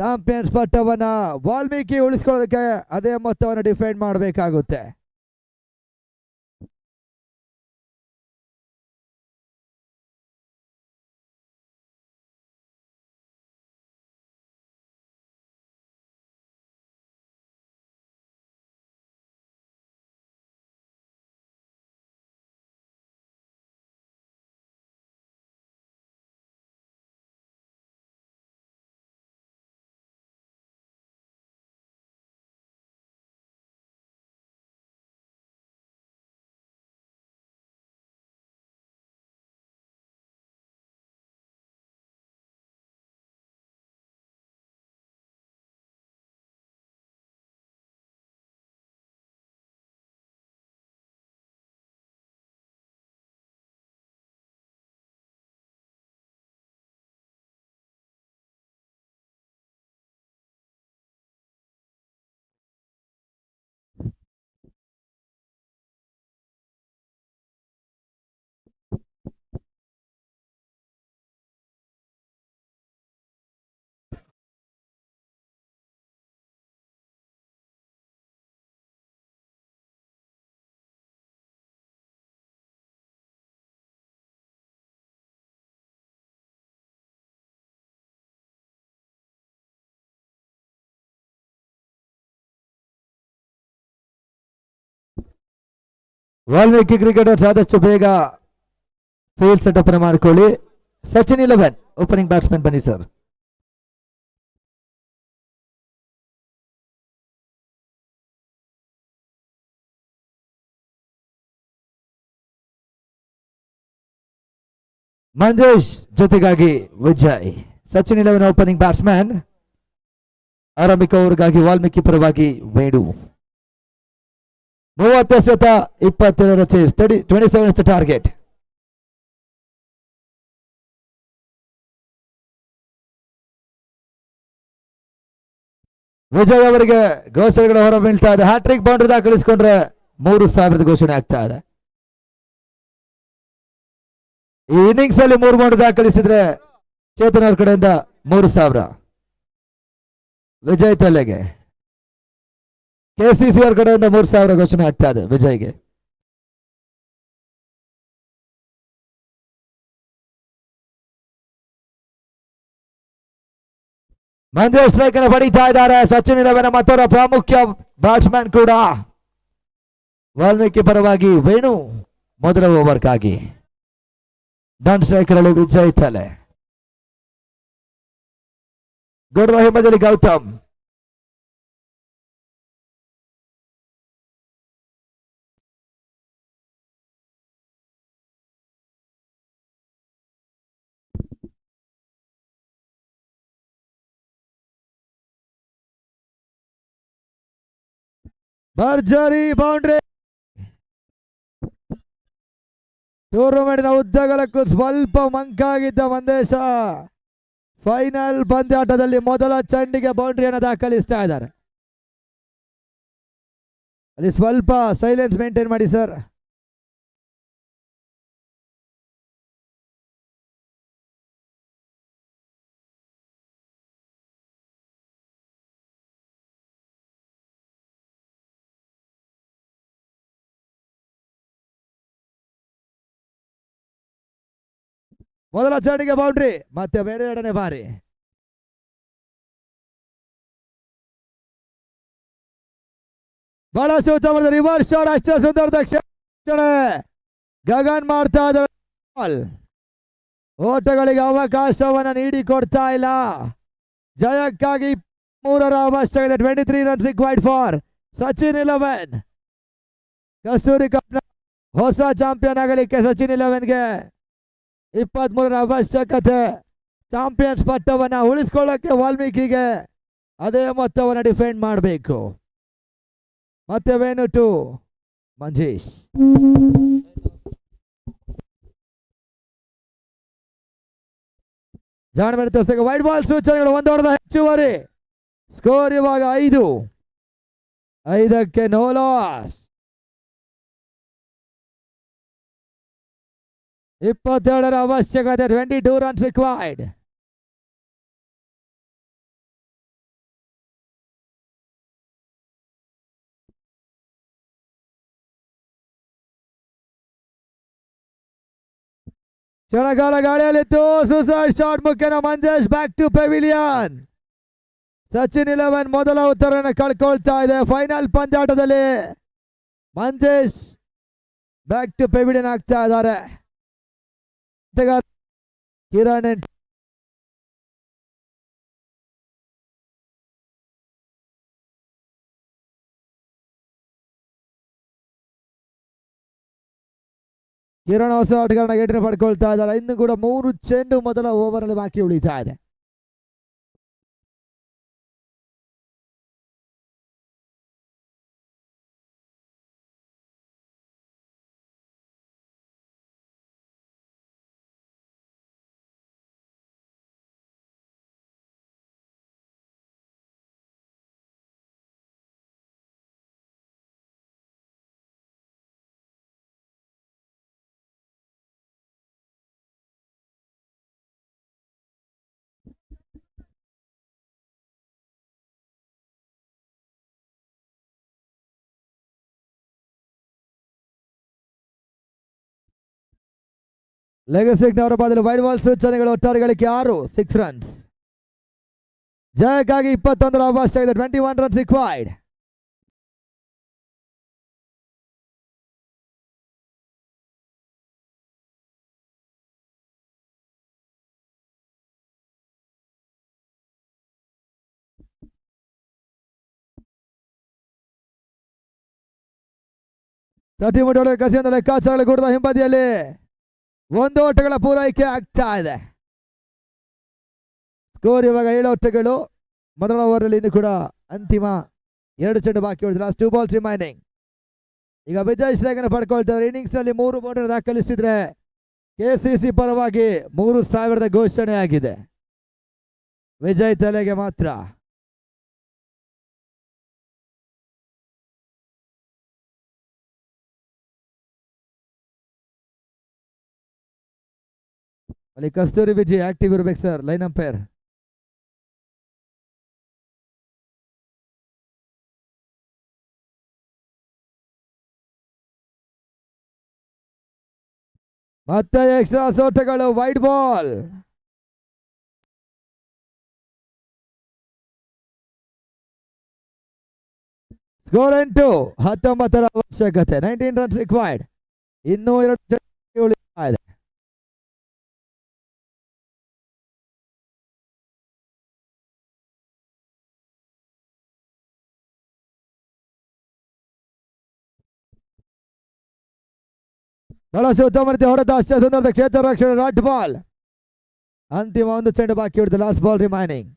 ಚಾಂಪಿಯನ್ಸ್ ಪಟ್ಟವನ್ನ ವಾಲ್ಮೀಕಿ ಉಳಿಸ್ಕೊಳ್ಳೋದಕ್ಕೆ ಅದೇ ಮೊತ್ತವನ್ನು ಡಿಫೆಂಡ್ ಮಾಡಬೇಕಾಗುತ್ತೆ. ವಾಲ್ಮೀಕಿ ಕ್ರಿಕೆಟರ್ಸ್ ಆದಷ್ಟು ಬೇಗ ಫೀಲ್ಡ್ ಸೆಟಪ್ ಮಾಡಿಕೊಳ್ಳಿ. ಸಚಿನ್ 11 ಓಪನಿಂಗ್ ಬ್ಯಾಟ್ಸ್ಮನ್ ಬನ್ನಿ ಸರ್. ಮಂಜೇಶ್ ಜೊತೆಗಾಗಿ ವಿಜಯ್. Sachin 11 opening batsman. ಆರಂಭಿಕ ಓವರ್ಗಾಗಿ ವಾಲ್ಮೀಕಿ ಪರವಾಗಿ ವೇಣು. 30-27 chase 27 target. ವಿಜಯ್ ಅವರಿಗೆ ಘೋಷಣೆಗಳು ಹೊರ ಬೀಳ್ತಾ ಇದೆ. ಹ್ಯಾಟ್ರಿಕ್ ಬೌಂಡ್ರಿ ದಾಖಲಿಸಿಕೊಂಡ್ರೆ 3,000 ಘೋಷಣೆ ಆಗ್ತಾ ಇದೆ. ಈ ಇನ್ನಿಂಗ್ಸ್ ಅಲ್ಲಿ 3 ಬೌಂಡ್ರಿ ದಾಖಲಿಸಿದ್ರೆ ಚೇತನ್ ಅವ್ರ ಕಡೆಯಿಂದ 3,000. ವಿಜಯ್ ತಲೆಗೆ ಕೆಸಿಸಿ ಅವ್ರ ಕಡೆಯಿಂದ 3,000 ಘೋಷಣೆ ಆಗ್ತಾ ಇದೆ ವಿಜಯ್ಗೆ. ಮಂಜೇಶ್ ಸ್ಟ್ರೈಕ್ ಅನ್ನು ಪಡೀತಾ ಇದ್ದಾರೆ. ಸಚಿನ್ 11 ಮತ್ತೊಬ್ಬ ಪ್ರಾಮುಖ್ಯ ಬ್ಯಾಟ್ಸ್ಮನ್ ಕೂಡ. ವಾಲ್ಮೀಕಿ ಪರವಾಗಿ ವೇಣು ಮೊದಲ ಓವರ್ಗಾಗಿ. ಡನ್ ಸ್ಟ್ರೈಕರ್ ಅಲ್ಲಿ ವಿಜಯ್ ತಲೆ. ಗೌಡರ ಹಿಮ್ಮದಲ್ಲಿ ಗೌತಮ್. ಭರ್ಜರಿ ಬೌಂಡ್ರಿ. ಟೂರ್ನಮೆಂಟ್ನ ಉದ್ದಗಲಕ್ಕೂ ಸ್ವಲ್ಪ ಮಂಕಾಗಿದ್ದ ಮಂದೇಶ ಫೈನಲ್ ಪಂದ್ಯಾಟದಲ್ಲಿ ಮೊದಲ ಚೆಂಡಿಗೆ ಬೌಂಡ್ರಿಯನ್ನು ದಾಖಲಿಸ್ತಾ ಇದ್ದಾರೆ. ಅಲ್ಲಿ ಸ್ವಲ್ಪ ಸೈಲೆನ್ಸ್ ಮೇಂಟೈನ್ ಮಾಡಿ ಸರ್. ಮೊದಲ ಚರಣಿಗೆ ಬೌಂಡ್ರಿ, ಮತ್ತೆ ಎರಡನೇ ಬಾರಿ. ಬಹಳಷ್ಟು ಉತ್ತಮವಾದ ರಿವರ್ಸ್ ಶಾಟ್, ಅಷ್ಟೇ ಸುಂದರ ಕ್ಷಣೆ. ಗಗನ್ ಮಾಡ್ತಾ ಇದ್ದಾರೆ. ಓಟಗಳಿಗೆ ಅವಕಾಶವನ್ನ ನೀಡಿ ಕೊಡ್ತಾ ಇಲ್ಲ. ಜಯಕ್ಕಾಗಿ 3 ಅವಶ್ಯಕತೆ. 23 runs required for Sachin 11. Kasturi cup ಹೊಸ ಚಾಂಪಿಯನ್ ಆಗಲಿಕ್ಕೆ ಸಚಿನ್ 11ಗೆ 23 ಅವಶ್ಯಕತೆ. ಚಾಂಪಿಯನ್ಸ್ ಪಟ್ಟವನ್ನ ಉಳಿಸ್ಕೊಳ್ಳಕ್ಕೆ ವಾಲ್ಮೀಕಿಗೆ ಅದೇ ಮೊತ್ತವನ್ನು ಡಿಫೆಂಡ್ ಮಾಡಬೇಕು. ಮತ್ತೆ ವೇಣು ಟು ಮಂಜೇಶ್. ಜಾಣ ಬೆಳತಸ್ತೆಗೆ ವೈಡ್ ಬಾಲ್ ಸೂಚನೆಗಳು. 1 ಓವರ್ದ ಹೆಚ್ಚುವರಿ. ಸ್ಕೋರ್ ಇವಾಗ 5ಕ್ಕೆ ನೋ ಲಾಸ್. 22 ಅವಶ್ಯಕತೆ. 22 ರನ್ಸ್ ರಿಕ್ವೈರ್ಡ್. ಕ್ಷಣಕಾಲ ಗಾಳಿಯಲ್ಲಿತ್ತು. ಸೂಸೈಡ್ ಶಾಟ್ ಮುಖ್ಯನ Manjesh. Back to pavilion. Sachin 11 ಮೊದಲ ಉತ್ತರನ ಕಳ್ಕೊಳ್ತಾ ಇದೆ ಫೈನಲ್ ಪಂದ್ಯಾಟದಲ್ಲಿ. ಮಂಜೇಶ್ ಬ್ಯಾಕ್ ಟು ಪೆವಿಲಿಯನ್ ಆಗ್ತಾ ಇದ್ದಾರೆ. ಕಿರಣ್ ಹೊಸ ಆಟಗಾರನ ಗೇಟಿನ ಪಡ್ಕೊಳ್ತಾ ಇದ್ದಾರೆ. ಇನ್ನು ಕೂಡ 3 ಚೆಂಡು ಮೊದಲ ಓವರ್ ಅಲ್ಲಿ ಬಾಕಿ ಉಳಿತಾ ಇದೆ. ಲೆಗಸಿಕ್ನವರ ಬಾದಲ್ಲಿ ವೈಡ್ ಬಾಲ್ ಸೂಚನೆಗಳು. ಒಟ್ಟಾರೆ ಗಳಿಕೆ 6 ರನ್ಸ್. ಜಯಕ್ಕಾಗಿ 21 ಅವಶ್ಯಕತೆ. 21 ರನ್ಸ್ ರಿಕ್ವೈರ್ಡ್. ತಟಿಮುಟೊಳ ಕಸಿಯಿಂದ ಲೆಕ್ಕಾಚಾರಗಳು ಕೂಡದ ಹಿಂಬದಿಯಲ್ಲಿ 1 ಓಟಗಳ ಪೂರೈಕೆ ಆಗ್ತಾ ಇದೆ. ಸ್ಕೋರ್ ಇವಾಗ 7 ಓಟಗಳು. ಮೊದಲ ಓವರಲ್ಲಿ ಇನ್ನು ಕೂಡ ಅಂತಿಮ 2 ಚೆಂಡು ಬಾಕಿ ಉಳಿದ್ರೆ. Last 2 balls remaining. ಈಗ ವಿಜಯ್ ಶ್ರೇಯನ್ ಪಡ್ಕೊಳ್ತಾರೆ. ಇನ್ನಿಂಗ್ಸ್ ನಲ್ಲಿ 3 ಬೌಂಡರಿ ದಾಖಲಿಸಿದ್ರೆ ಕೆಸಿಸಿ ಪರವಾಗಿ 3,000 ಘೋಷಣೆ ಆಗಿದೆ. ವಿಜಯ್ ತಲೆಗೆ ಮಾತ್ರ. ಅಲ್ಲಿ ಕಸ್ತೂರಿ ವಿಜಯ್ ಆಕ್ಟಿವ್ ಇರ್ಬೇಕು ಸರ್, ಲೈನ್ ಅಂಪೈರ್. ಮತ್ತೆ ಎಕ್ಸ್ಟ್ರಾ ಸೋಟಗಳು. Wide ball. ಸ್ಕೋರ್ 8. 19 ಅವಶ್ಯಕತೆ. 19 ರನ್ಸ್ ರಿಕ್ವೈರ್ಡ್. ಇನ್ನೂ 2 ಉಳಿತಾ ಇದೆ. ಬಹಳಷ್ಟು ಉತ್ತಮ ರೀತಿ ಹೊಡೆದ ಅಷ್ಟೇ ಸುಂದರದ ಕ್ಷೇತ್ರ ರಕ್ಷಣೆ. Dot ball. ಅಂತಿಮ 1 ಚೆಂಡು ಬಾಕಿ ಉಳಿದ. Last ball remaining.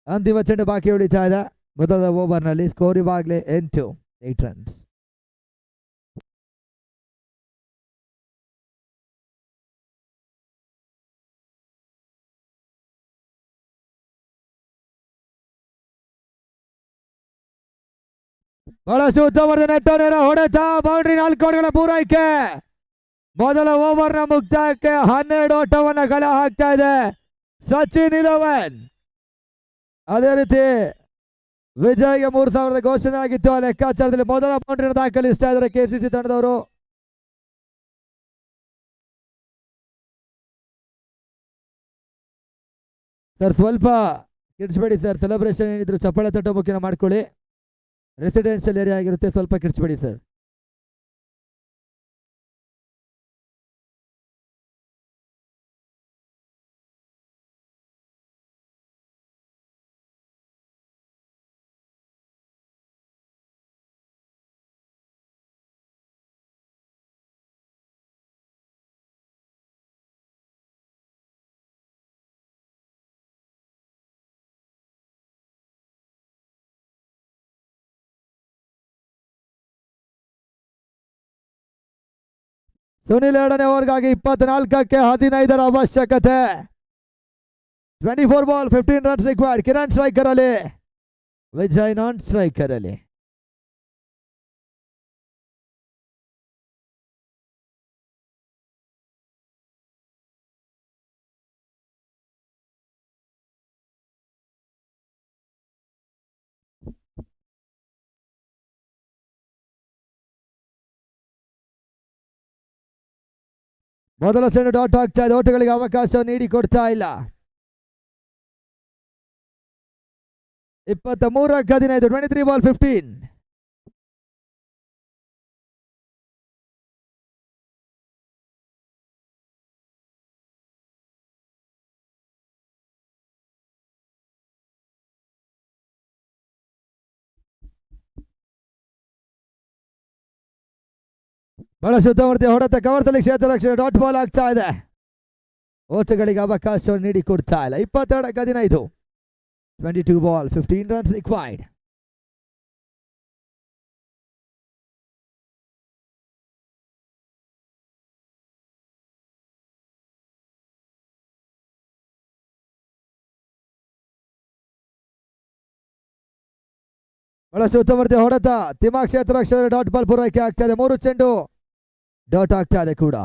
ಅಂತಿಮ ಚೆಂಡು ಬಾಕಿ ಉಳಿತಾ ಇದೆ ಮೊದಲ ಓವರ್ನಲ್ಲಿ. ಸ್ಕೋರ್ ಇವಾಗಲೇ 8 ರನ್ಸ್. ಬಹಳಷ್ಟು ಉತ್ತಮವಾದ ನೆಟ್ಟನೇರ ಹೊಡೆತ, ಬೌಂಡ್ರಿ 4 ಓಟಗಳ ಪೂರೈಕೆ. ಮೊದಲ ಓವರ್ನ ಮುಕ್ತಾಯಕ್ಕೆ 12 ಓಟವನ್ನ ಕಳೆ ಹಾಕ್ತಾ ಇದೆ ಸಚಿನ್ 11. ಅದೇ ರೀತಿ ವಿಜಯ್ಗೆ 3000 ಘೋಷಣೆ ಆಗಿತ್ತು. ಆ ಲೆಕ್ಕಾಚಾರದಲ್ಲಿ ಮೊದಲ ಬೌಂಡ್ರಿನ ದಾಖಲಿಸ್ತಾ ಇದ್ದಾರೆ ಕೆಸಿಸಿ ತಂಡದವರು. ಸರ್ ಸ್ವಲ್ಪ ಕಿಡ್ಸ್ಬೇಡಿ ಸರ್, ಸೆಲೆಬ್ರೇಷನ್ ಏನಿದ್ರು ಚಪ್ಪಾಳೆ ತಟ್ಟೋ ಮುಖ್ಯನ ಮಾಡ್ಕೊಳ್ಳಿ. ರೆಸಿಡೆನ್ಷಿಯಲ್ ಏರಿಯಾ ಆಗಿರುತ್ತೆ, ಸ್ವಲ್ಪ ಕಿಡ್ಸ್ಬೇಡಿ ಸರ್. ಸುನಿಲ್ 2ನೇ ಓವರ್ಗಾಗಿ 24ಕ್ಕೆ 15ರ ಅವಶ್ಯಕತೆ. 24 ball 15 runs required. Kiran striker ಅಲ್ಲಿ, ವಿಜಯ್ ನಾನ್ ಸ್ಟ್ರೈಕರ್ ಅಲ್ಲಿ. ಮೊದಲ ಚೆಂಡು ಡಾಟ್ ಆಗ್ತಾ ಇದೆ, ಓಟಗಳಿಗೆ ಅವಕಾಶ ನೀಡಿ ಕೊಡ್ತಾ ಇಲ್ಲ. 23ಕ್ಕೆ 15, 23 ಬಾಲ್ 15. ಬಹಳ ಶುದ್ಧಮೂರ್ತಿ ಹೊಡೆತ, ಕವರ್ತಲ್ಲಿ ಕ್ಷೇತ್ರ ರಕ್ಷಣೆ, ಡಾಟ್ ಬಾಲ್ ಆಗ್ತಾ ಇದೆ. ಓಟಗಳಿಗೆ ಅವಕಾಶ ನೀಡಿ ಕೊಡ್ತಾ ಇಲ್ಲ. 22ಕ್ಕೆ 15, 22 ಬಾಲ್ 15 ರನ್ಸ್ ರಿಕ್ವೈರ್ಡ್. ಬಹಳಷ್ಟು ಉತ್ತಮವಾದ ಹೊಡೆತ, ತಿಮ್ಮ ಕ್ಷೇತ್ರ ರಕ್ಷಣೆ, ಡಾಟ್ ಬಾಲ್ ಪೂರೈಕೆ ಆಗ್ತಾ ಇದೆ. 3 ಚೆಂಡು ಡಾಟ್ ಆಗ್ತಾ ಇದೆ ಕೂಡ.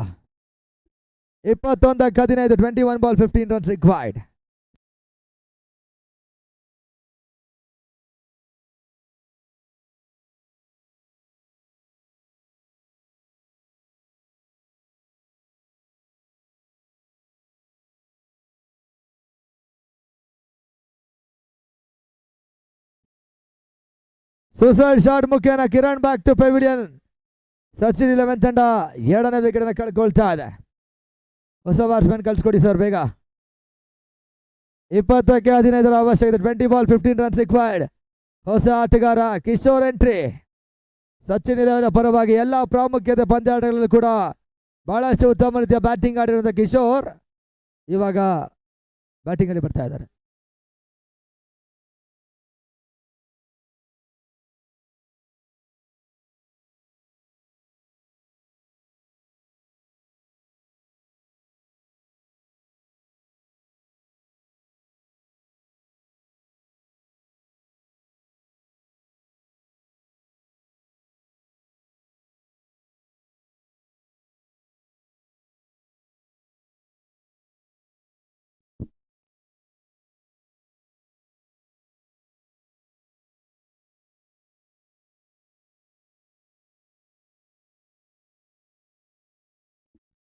21ಕ್ಕೆ 15, 21 ball 15 runs required. Suicide shot ಮುಖೇನ Kiran back to pavilion. Sachin 11 ತಂಡ 2ನೇ ವಿಕೆಟ್ ಅನ್ನು ಕಳ್ಕೊಳ್ತಾ ಇದೆ. ಹೊಸ ಬ್ಯಾಟ್ಸ್ಮನ್ ಕಳ್ಸಿಕೊಡಿ ಸರ್ ಬೇಗ. 20ಕ್ಕೆ 15ರ ಅವಶ್ಯಕತೆ. 20 ಬಾಲ್ 15 ರನ್ಸ್ ರಿಕ್ವೈರ್ಡ್. ಹೊಸ ಆಟಗಾರ ಕಿಶೋರ್ ಎಂಟ್ರಿ. ಸಚಿನ್ 11 ಪರವಾಗಿ ಎಲ್ಲ ಪ್ರಾಮುಖ್ಯತೆ ಪಂದ್ಯಾಟಗಳಲ್ಲೂ ಕೂಡ ಬಹಳಷ್ಟು ಉತ್ತಮ ರೀತಿಯ ಬ್ಯಾಟಿಂಗ್ ಆಡಿರುವಂಥ ಕಿಶೋರ್ ಇವಾಗ ಬ್ಯಾಟಿಂಗ್ ಅಲ್ಲಿ ಬರ್ತಾ ಇದ್ದಾರೆ.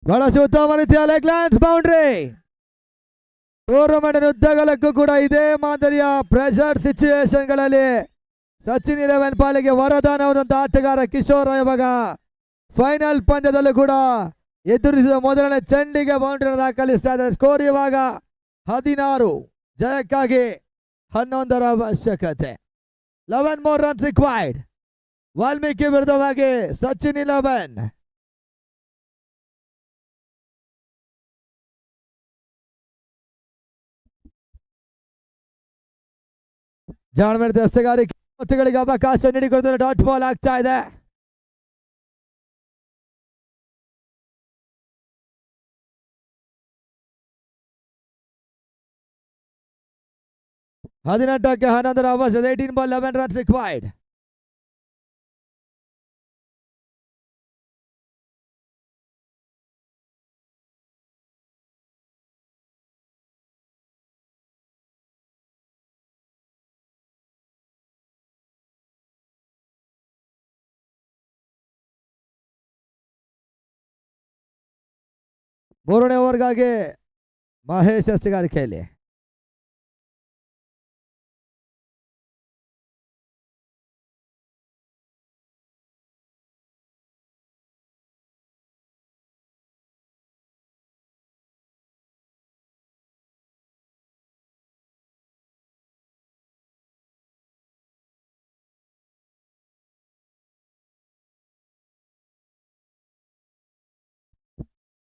ಬಹಳಷ್ಟು ಉತ್ತಮ ರೀತಿಯ ಲೆಗ್ ಲ್ಯಾನ್ಸ್ ಬೌಂಡ್ರಿ. ಟೂರ್ನಮೆಂಟ್ ಉದ್ದಗಲಕ್ಕೂ ಕೂಡ ಇದೇ ಮಾದರಿಯ ಪ್ರೆಷರ್ ಸಿಚುವೇಶನ್ಗಳಲ್ಲಿ ಸಚಿನ್ 11 ಪಾಲಿಗೆ ವರದಾನವಾದಂಥ ಆಟಗಾರ ಕಿಶೋರ್ ಇವಾಗ ಫೈನಲ್ ಪಂದ್ಯದಲ್ಲೂ ಕೂಡ ಎದುರಿಸಿದ ಮೊದಲನೇ ಚೆಂಡಿಗೆ ಬೌಂಡ್ರಿಯನ್ನು ದಾಖಲಿಸ್ತಾ ಇದ್ದಾರೆ. ಸ್ಕೋರ್ ಇವಾಗ 16. ಜಯಕ್ಕಾಗಿ 11ರ ಅವಶ್ಯಕತೆ. 11 more runs required. ವಾಲ್ಮೀಕಿ ವಿರುದ್ಧವಾಗಿ ಸಚಿನ್ 11. ಜಾಣಮೆರೆದ ಎಸೆಗಾರಿಕೆ ಒಟ್ಟುಗಳಿಗೆ ಅವಕಾಶ ನೀಡಿಕೊಡ್ತಾರೆ. ಡಾಟ್ ಬಾಲ್ ಆಗ್ತಾ ಇದೆ. ಹದಿನೆಂಟಕ್ಕೆ 11 ಅವಶ್ಯ. 18 ಬಾಲ್ 11 ರನ್ಸ್ ರಿಕ್ವೈರ್ಡ್. ಮೂರನೇ ಓವರ್ಗಾಗಿ ಮಹೇಶ್ ಎಸೆಗಾರಿಕೆಯಲ್ಲಿ.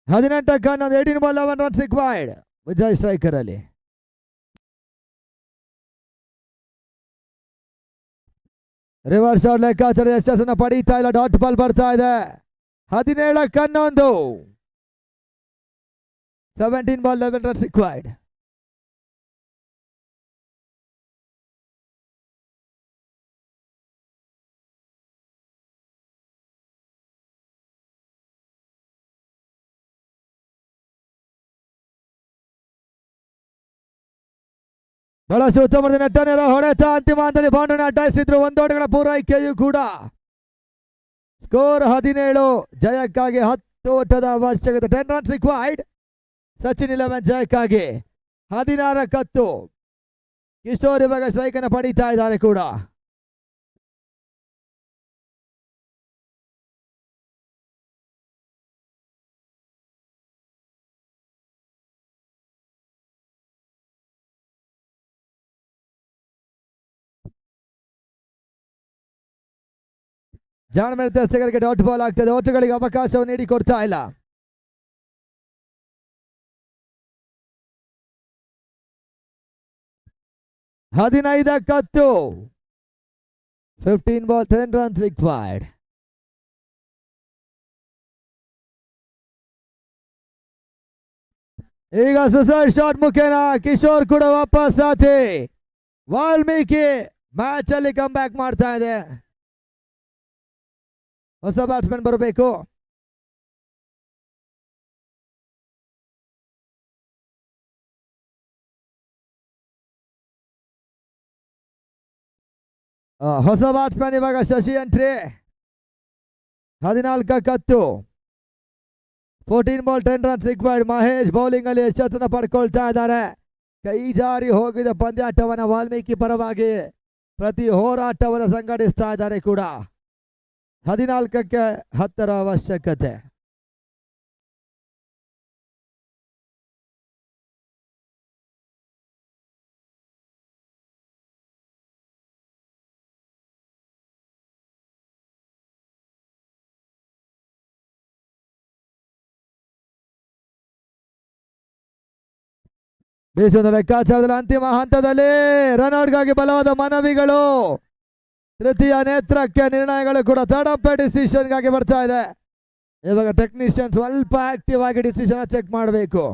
ಹದಿನೆಂಟಕ್ಕೆ 11 18 ball 11 runs required. Vijay striker ಅಲ್ಲಿ. ರಿವರ್ಸ್ ಔಟ್ ಲೆಕ್ಕಾಚಾರ ಯಶಸ್ಸನ್ನು ಪಡೀತಾ ಇಲ್ಲ. ಡಾಟ್ ಬಾಲ್ ಬರ್ತಾ ಇದೆ. 17ಕ್ಕೆ 11 17 ಬಾಲ್ 11 ರನ್ಸ್ ರಿಕ್ವೈರ್ಡ್. ಬಹಳಷ್ಟು ಉತ್ತಮವಾದ ನೆಟ್ಟನೇರ ಹೊಡೆತ. ಅಂತಿಮ ಹಂತದಲ್ಲಿ ಬೌಂಡರಿಯನ್ನು ಅಡ್ಡಾಯಿಸಿದ್ರು. ಒಂದೋಟಗಳ ಪೂರೈಕೆಯೂ ಕೂಡ. ಸ್ಕೋರ್ 17. ಜಯಕ್ಕಾಗಿ 10 ಓಟದ ಅವಶ್ಯಕತೆ. 10 ರನ್ಸ್ ರಿಕ್ವೈರ್ಡ್. ಸಚಿನ್ 11 ಜಯಕ್ಕಾಗಿ. 16ಕ್ಕೆ 10. ಕಿಶೋರ್ ಇವಾಗ ಸ್ಟ್ರೈಕ್ ಅನ್ನು ಪಡೀತಾ ಇದ್ದಾರೆ ಕೂಡ. ಜಾಣಮೆರೆದ ಎಸೆಗಾರಿಕೆ ಡಾಟ್ ಬಾಲ್ ಆಗ್ತದೆ. ಓಟಗಳಿಗೆ ಅವಕಾಶವನ್ನು ನೀಡಿಕೊಡ್ತಾ ಇಲ್ಲ. ಹದಿನೈದಕ್ಕೆ 10 15 ಬಾಲ್ 10 ರನ್ಸ್ ರಿಕ್ವೈರ್ಡ್. ಈಗ ಸುಸೈಡ್ ಶಾಟ್ ಮುಖೇನ ಕಿಶೋರ್ ಕೂಡ ವಾಪಸ್ ಸಾಥಿ. ವಾಲ್ಮೀಕಿ ಮ್ಯಾಚ್ ಅಲ್ಲಿ ಕಮ್ ಬ್ಯಾಕ್ ಮಾಡ್ತಾ ಇದೆ. ಹೊಸ ಬ್ಯಾಟ್ಸ್ಮನ್ ಬರಬೇಕು. ಹೊಸ ಬ್ಯಾಟ್ಸ್ಮನ್ ಇವಾಗ ಶಶಿ ಎಂಟ್ರಿ. 14ಕ್ಕೆ 10 14 ball 10 runs required. Mahesh bowling ಅಲ್ಲಿ ಯಶಸ್ಸನ್ನು ಪಡ್ಕೊಳ್ತಾ ಇದ್ದಾರೆ. ಕೈ ಜಾರಿ ಹೋಗಿದ ಪಂದ್ಯಾಟವನ್ನು ವಾಲ್ಮೀಕಿ ಪರವಾಗಿ ಪ್ರತಿ ಹೋರಾಟವನ್ನು ಸಂಘಟಿಸ್ತಾ ಇದ್ದಾರೆ ಕೂಡ. 14ಕ್ಕೆ 10 ಅವಶ್ಯಕತೆ. ಬೀಸುವ ಲೆಕ್ಕಾಚಾರದಲ್ಲಿ ಅಂತಿಮ ಹಂತದಲ್ಲಿ ರನ್ಔಟ್ಗಾಗಿ ಬಲವಾದ ಮನವಿಗಳು. ತೃತೀಯ ನೇತ್ರಕ್ಕೆ ನಿರ್ಣಯಗಳು ಕೂಡ ತಡಪೆ ಡಿಸಿಷನ್ಗಾಗಿ ಬರ್ತಾ ಇದೆ. ಇವಾಗ ಟೆಕ್ನಿಷಿಯನ್ ಸ್ವಲ್ಪ ಆಕ್ಟಿವ್ ಆಗಿ ಡಿಸಿಷನ್ ಚೆಕ್ ಮಾಡಬೇಕು.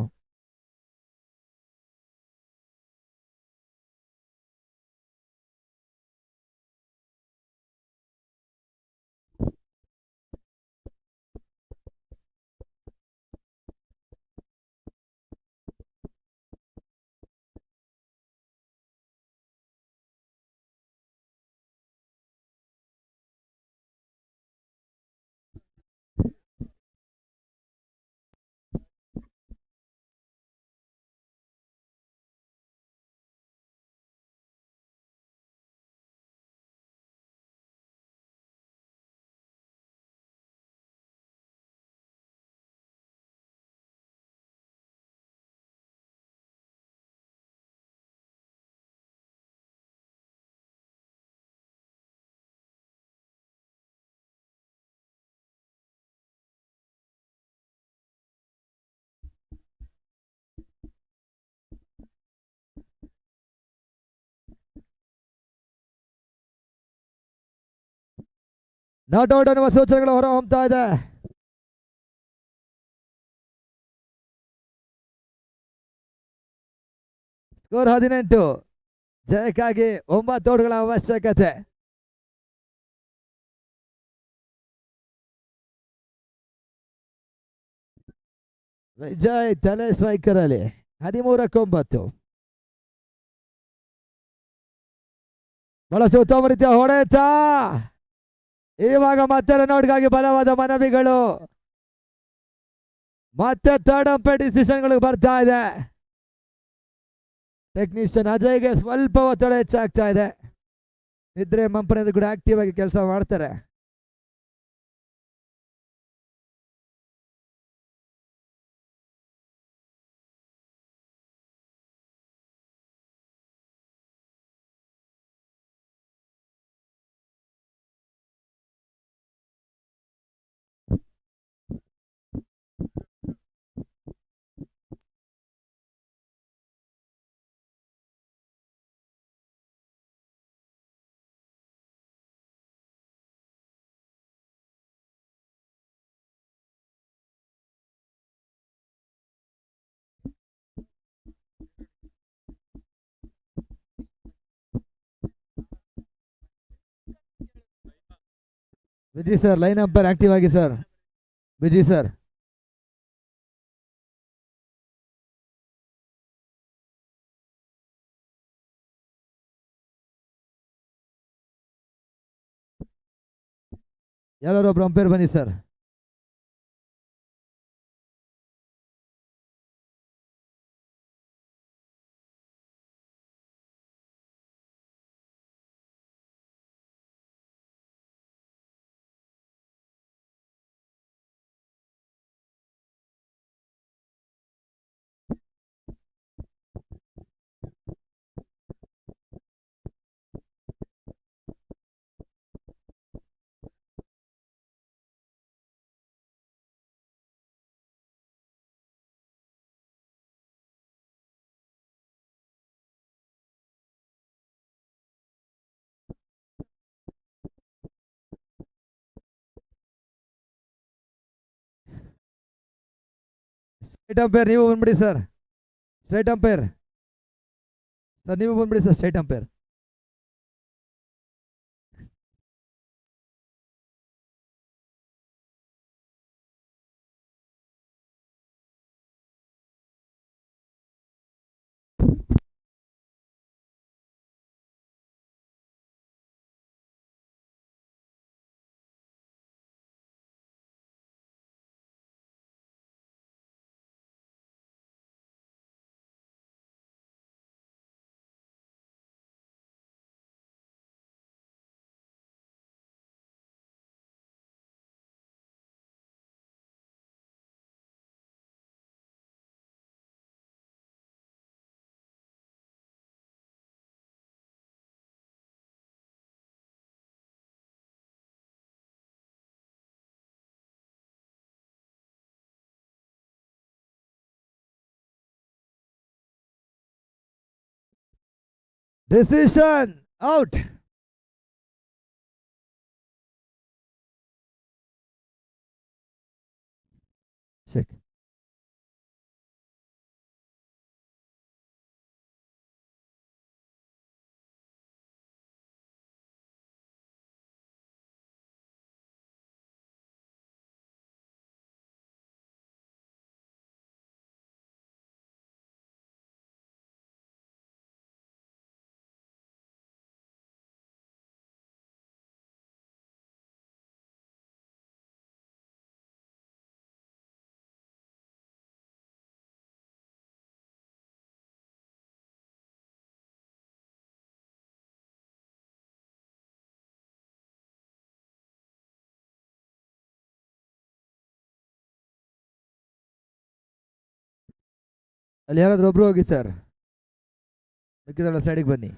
ನಾಟ್ ಔಟ್ ಅನ್ನುವ ಸೂಚನೆಗಳು ಹೊರ ಹೊಮ್ತಾ ಇದೆ. ಸ್ಕೋರ್ 18. ಜಯಕ್ಕಾಗಿ 9 ಓಟಗಳ ಅವಶ್ಯಕತೆ. ವಿಜಯ್ ತಲೆ ಸ್ಟ್ರೈಕರ್ ಅಲ್ಲಿ 13-9. ಬಹಳಷ್ಟು ಉತ್ತಮ ರೀತಿಯ ಹೊಡೆತ. ಇವಾಗ ಮತ್ತೆ ರನ್ಔಟ್ಗಾಗಿ ಬಲವಾದ ಮನವಿಗಳು. ಮತ್ತೆ ಥರ್ಡ್ ಅಂಪೈರ್ ಡಿಸಿಷನ್ಗಳು ಬರ್ತಾ ಇದೆ. ಟೆಕ್ನಿಷಿಯನ್ ಅಜಯ್ಗೆ ಸ್ವಲ್ಪ ಒತ್ತಡ ಹೆಚ್ಚಾಗ್ತಾ ಇದೆ. ನಿದ್ರೆ ಮಂಪನದ ಕೂಡ ಆಕ್ಟಿವ್ ಆಗಿ ಕೆಲಸ ಮಾಡ್ತಾರೆ. Viji sir line umpire active ಆಗಿ ಸರ್. ವಿಜಿ ಸರ್ ಯಾರು ಒಬ್ರು ಅಂಪೈರ್ ಬನ್ನಿ ಸರ್. ಸ್ಟ್ರೈಟ್ ಅಂಪೈರ್ ನೀವು ಬಂದ್ಬಿಡಿ ಸರ್. ಸ್ಟ್ರೈಟ್ ಅಂಪೈರ್ ಸರ್ ನೀವು ಬಂದ್ಬಿಡಿ sir. Straight umpire decision out. Check. ಅಲ್ಲಿ ಯಾರಾದ್ರೂ ಒಬ್ರು ಹೋಗಿ ಸರ್. ಮಿಕ್ಕಿದವರ ಸೈಡಿಗೆ ಬನ್ನಿ.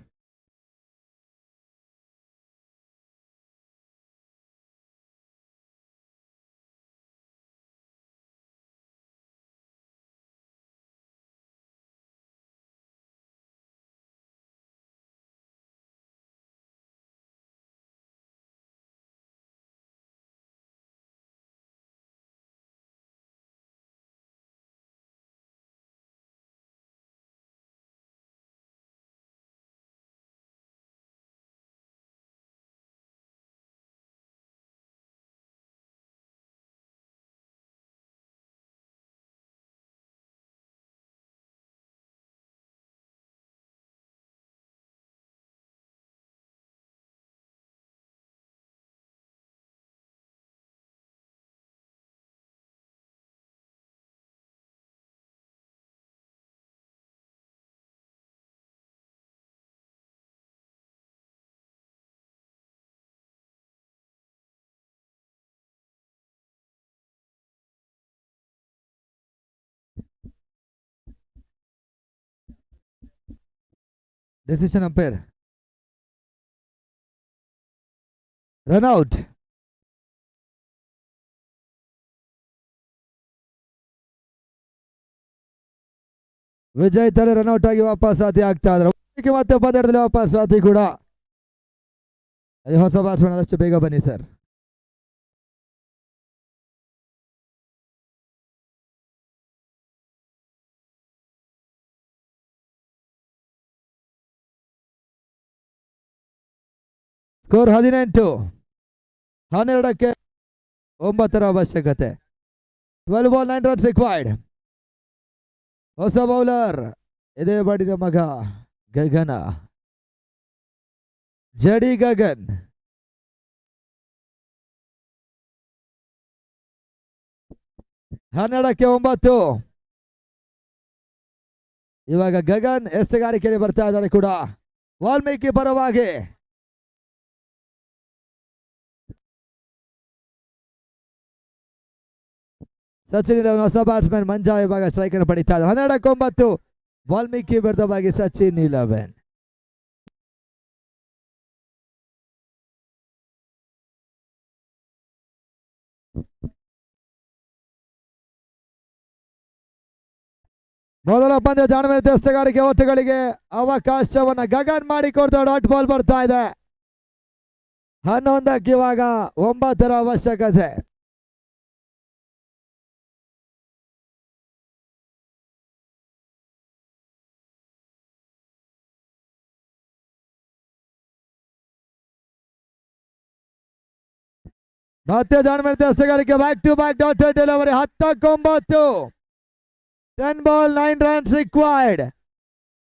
Decision umpire run out. ವಿಜಯ್ ತಲೆ ರನ್ಔಟ್ ಆಗಿ ವಾಪಸ್ ಸಾಥಿ ಆಗ್ತಾ ಇದ್ರು. ಮತ್ತೆ ಪಂದ್ಯದಲ್ಲಿ ವಾಪಸ್ ಸಾಥಿ ಕೂಡ. ಹೊಸ ಬ್ಯಾಟ್ಸ್ಮನ್ ಆದಷ್ಟು ಬೇಗ ಬನ್ನಿ ಸರ್. ಸ್ಕೋರ್ 18, 12ಕ್ಕೆ 9 ಅವಶ್ಯಕತೆ. 12 ಬಾಲ್ 9 ರನ್ಸ್ ರಿಕ್ವೈರ್ಡ್. ಹೊಸ ಬೌಲರ್ ಇದೇ ಬಡಿದ ಮಗ ಗಗನ, ಜಡಿ ಗಗನ್. ಹನ್ನೆರಡಕ್ಕೆ 9. ಇವಾಗ ಗಗನ್ ಎಷ್ಟಗಾರಿಕೆಯಲ್ಲಿ ಬರ್ತಾ ಇದ್ದಾರೆ ಕೂಡ. ವಾಲ್ಮೀಕಿ ಪರವಾಗಿ ಸಚಿನ್ ಹೊಸ ಬ್ಯಾಟ್ಸ್ಮನ್ ಮಂಜಾ ಇವಾಗ ಸ್ಟ್ರೈಕ್ ಅನ್ನು ಪಡಿತಾ ಇದ್ದಾರೆ. 12ಕ್ಕೆ 9 ವಾಲ್ಮೀಕಿ ವಿರುದ್ಧವಾಗಿ ಸಚಿನ್ 11. ಮೊದಲ ಪಂದ್ಯ ಜಾಣಮೇಲೆ ಎಷ್ಟಗಾರಿಕೆ ಓಟಗಳಿಗೆ ಅವಕಾಶವನ್ನ ಗಗನ್ ಮಾಡಿಕೊಡ್ತಾ ಡಾಟ್ ಬಾಲ್ ಬರ್ತಾ ಇದೆ. 11ಕ್ಕೆ ಇವಾಗ 9 ಅವಶ್ಯಕತೆ. ಮತ್ತೆ ಜಾಣಮೇಲೆ ಎಷ್ಟಗಾರಿಕೆ back to back dot delivery. 10ಕ್ಕೆ 9. 10 ಬಾಲ್ 9 ರನ್ಸ್ ರಿಕ್ವೈರ್ಡ್.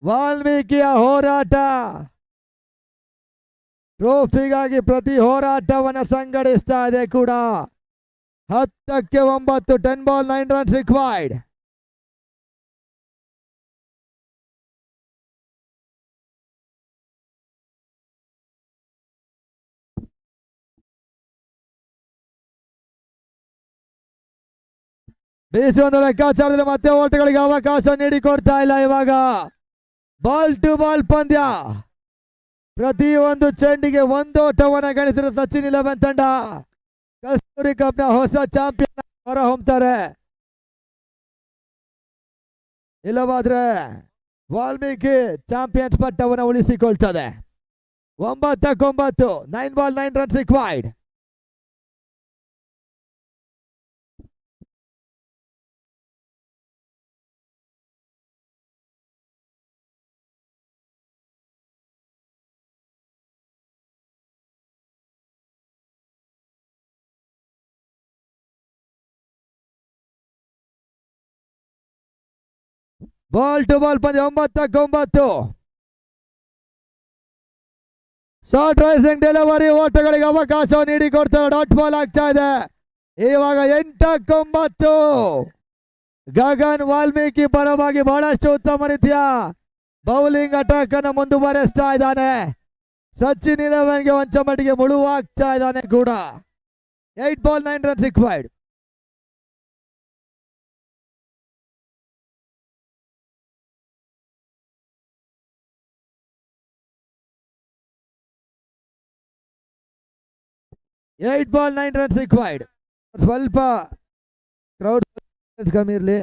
ವಾಲ್ಮೀಕಿಯ ಹೋರಾಟ, ಟ್ರೋಫಿಗಾಗಿ ಪ್ರತಿ ಹೋರಾಟವನ್ನು ಸಂಘಟಿಸ್ತಾ ಇದೆ ಕೂಡ. 10ಕ್ಕೆ 9. 10 ಬಾಲ್ 9 ರನ್ಸ್ ರಿಕ್ವೈರ್ಡ್. ಬೀಸುವಂತ ಲೆಕ್ಕಾಚಾರದಲ್ಲಿ ಮತ್ತೆ ಓಟಗಳಿಗೆ ಅವಕಾಶ ನೀಡಿಕೊಡ್ತಾ ಇಲ್ಲ. ಇವಾಗ ಬಾಲ್ ಟು ಬಾಲ್ ಪಂದ್ಯ. ಪ್ರತಿಯೊಂದು ಚೆಂಡಿಗೆ ಒಂದು ಓಟವನ್ನು ಗಳಿಸಿದ ಸಚಿನ್ 11 ತಂಡ ಕಸ್ತೂರಿ ಕಪ್ನ ಹೊಸ ಚಾಂಪಿಯನ್ ಹೊರ ಹೊಮ್ತಾರೆ. ಇಲ್ಲವಾದ್ರೆ ವಾಲ್ಮೀಕಿ ಚಾಂಪಿಯನ್ಸ್ ಪಟ್ಟವನ್ನು ಉಳಿಸಿಕೊಳ್ತದೆ. 9ಕ್ಕೆ 9. 9 ball 9 runs required. Ball to ball ಪಂದ್ಯ. 9ಕ್ಕೆ 9. ಶಾರ್ಟ್ ರೈಸಿಂಗ್ ಡೆಲಿವರಿ ಓಟಗಳಿಗೆ ಅವಕಾಶ ನೀಡಿಕೊಡ್ತಾರೆ. ಡಾಟ್ ಬಾಲ್ ಆಗ್ತಾ ಇದೆ. ಇವಾಗ 8ಕ್ಕೆ 9. ಗಗನ್ ವಾಲ್ಮೀಕಿ ಪರವಾಗಿ ಬಹಳಷ್ಟು ಉತ್ತಮ ರೀತಿಯ ಬೌಲಿಂಗ್ ಅಟ್ಯಾಕ್ ಅನ್ನು ಮುಂದುವರೆಸ್ತಾ ಇದ್ದಾನೆ. ಸಚಿನ್ 11ಗೆ ಒಂಚ ಮಟ್ಟಿಗೆ ಮುಳುವಾಗ್ತಾ ಇದ್ದಾನೆ ಕೂಡ. 8 ball 9 runs required. Eight ball 9 runs required. ಸ್ವಲ್ಪ ಕ್ರೌಡ್ ಕಮ್ಮಿ ಇರಲಿ.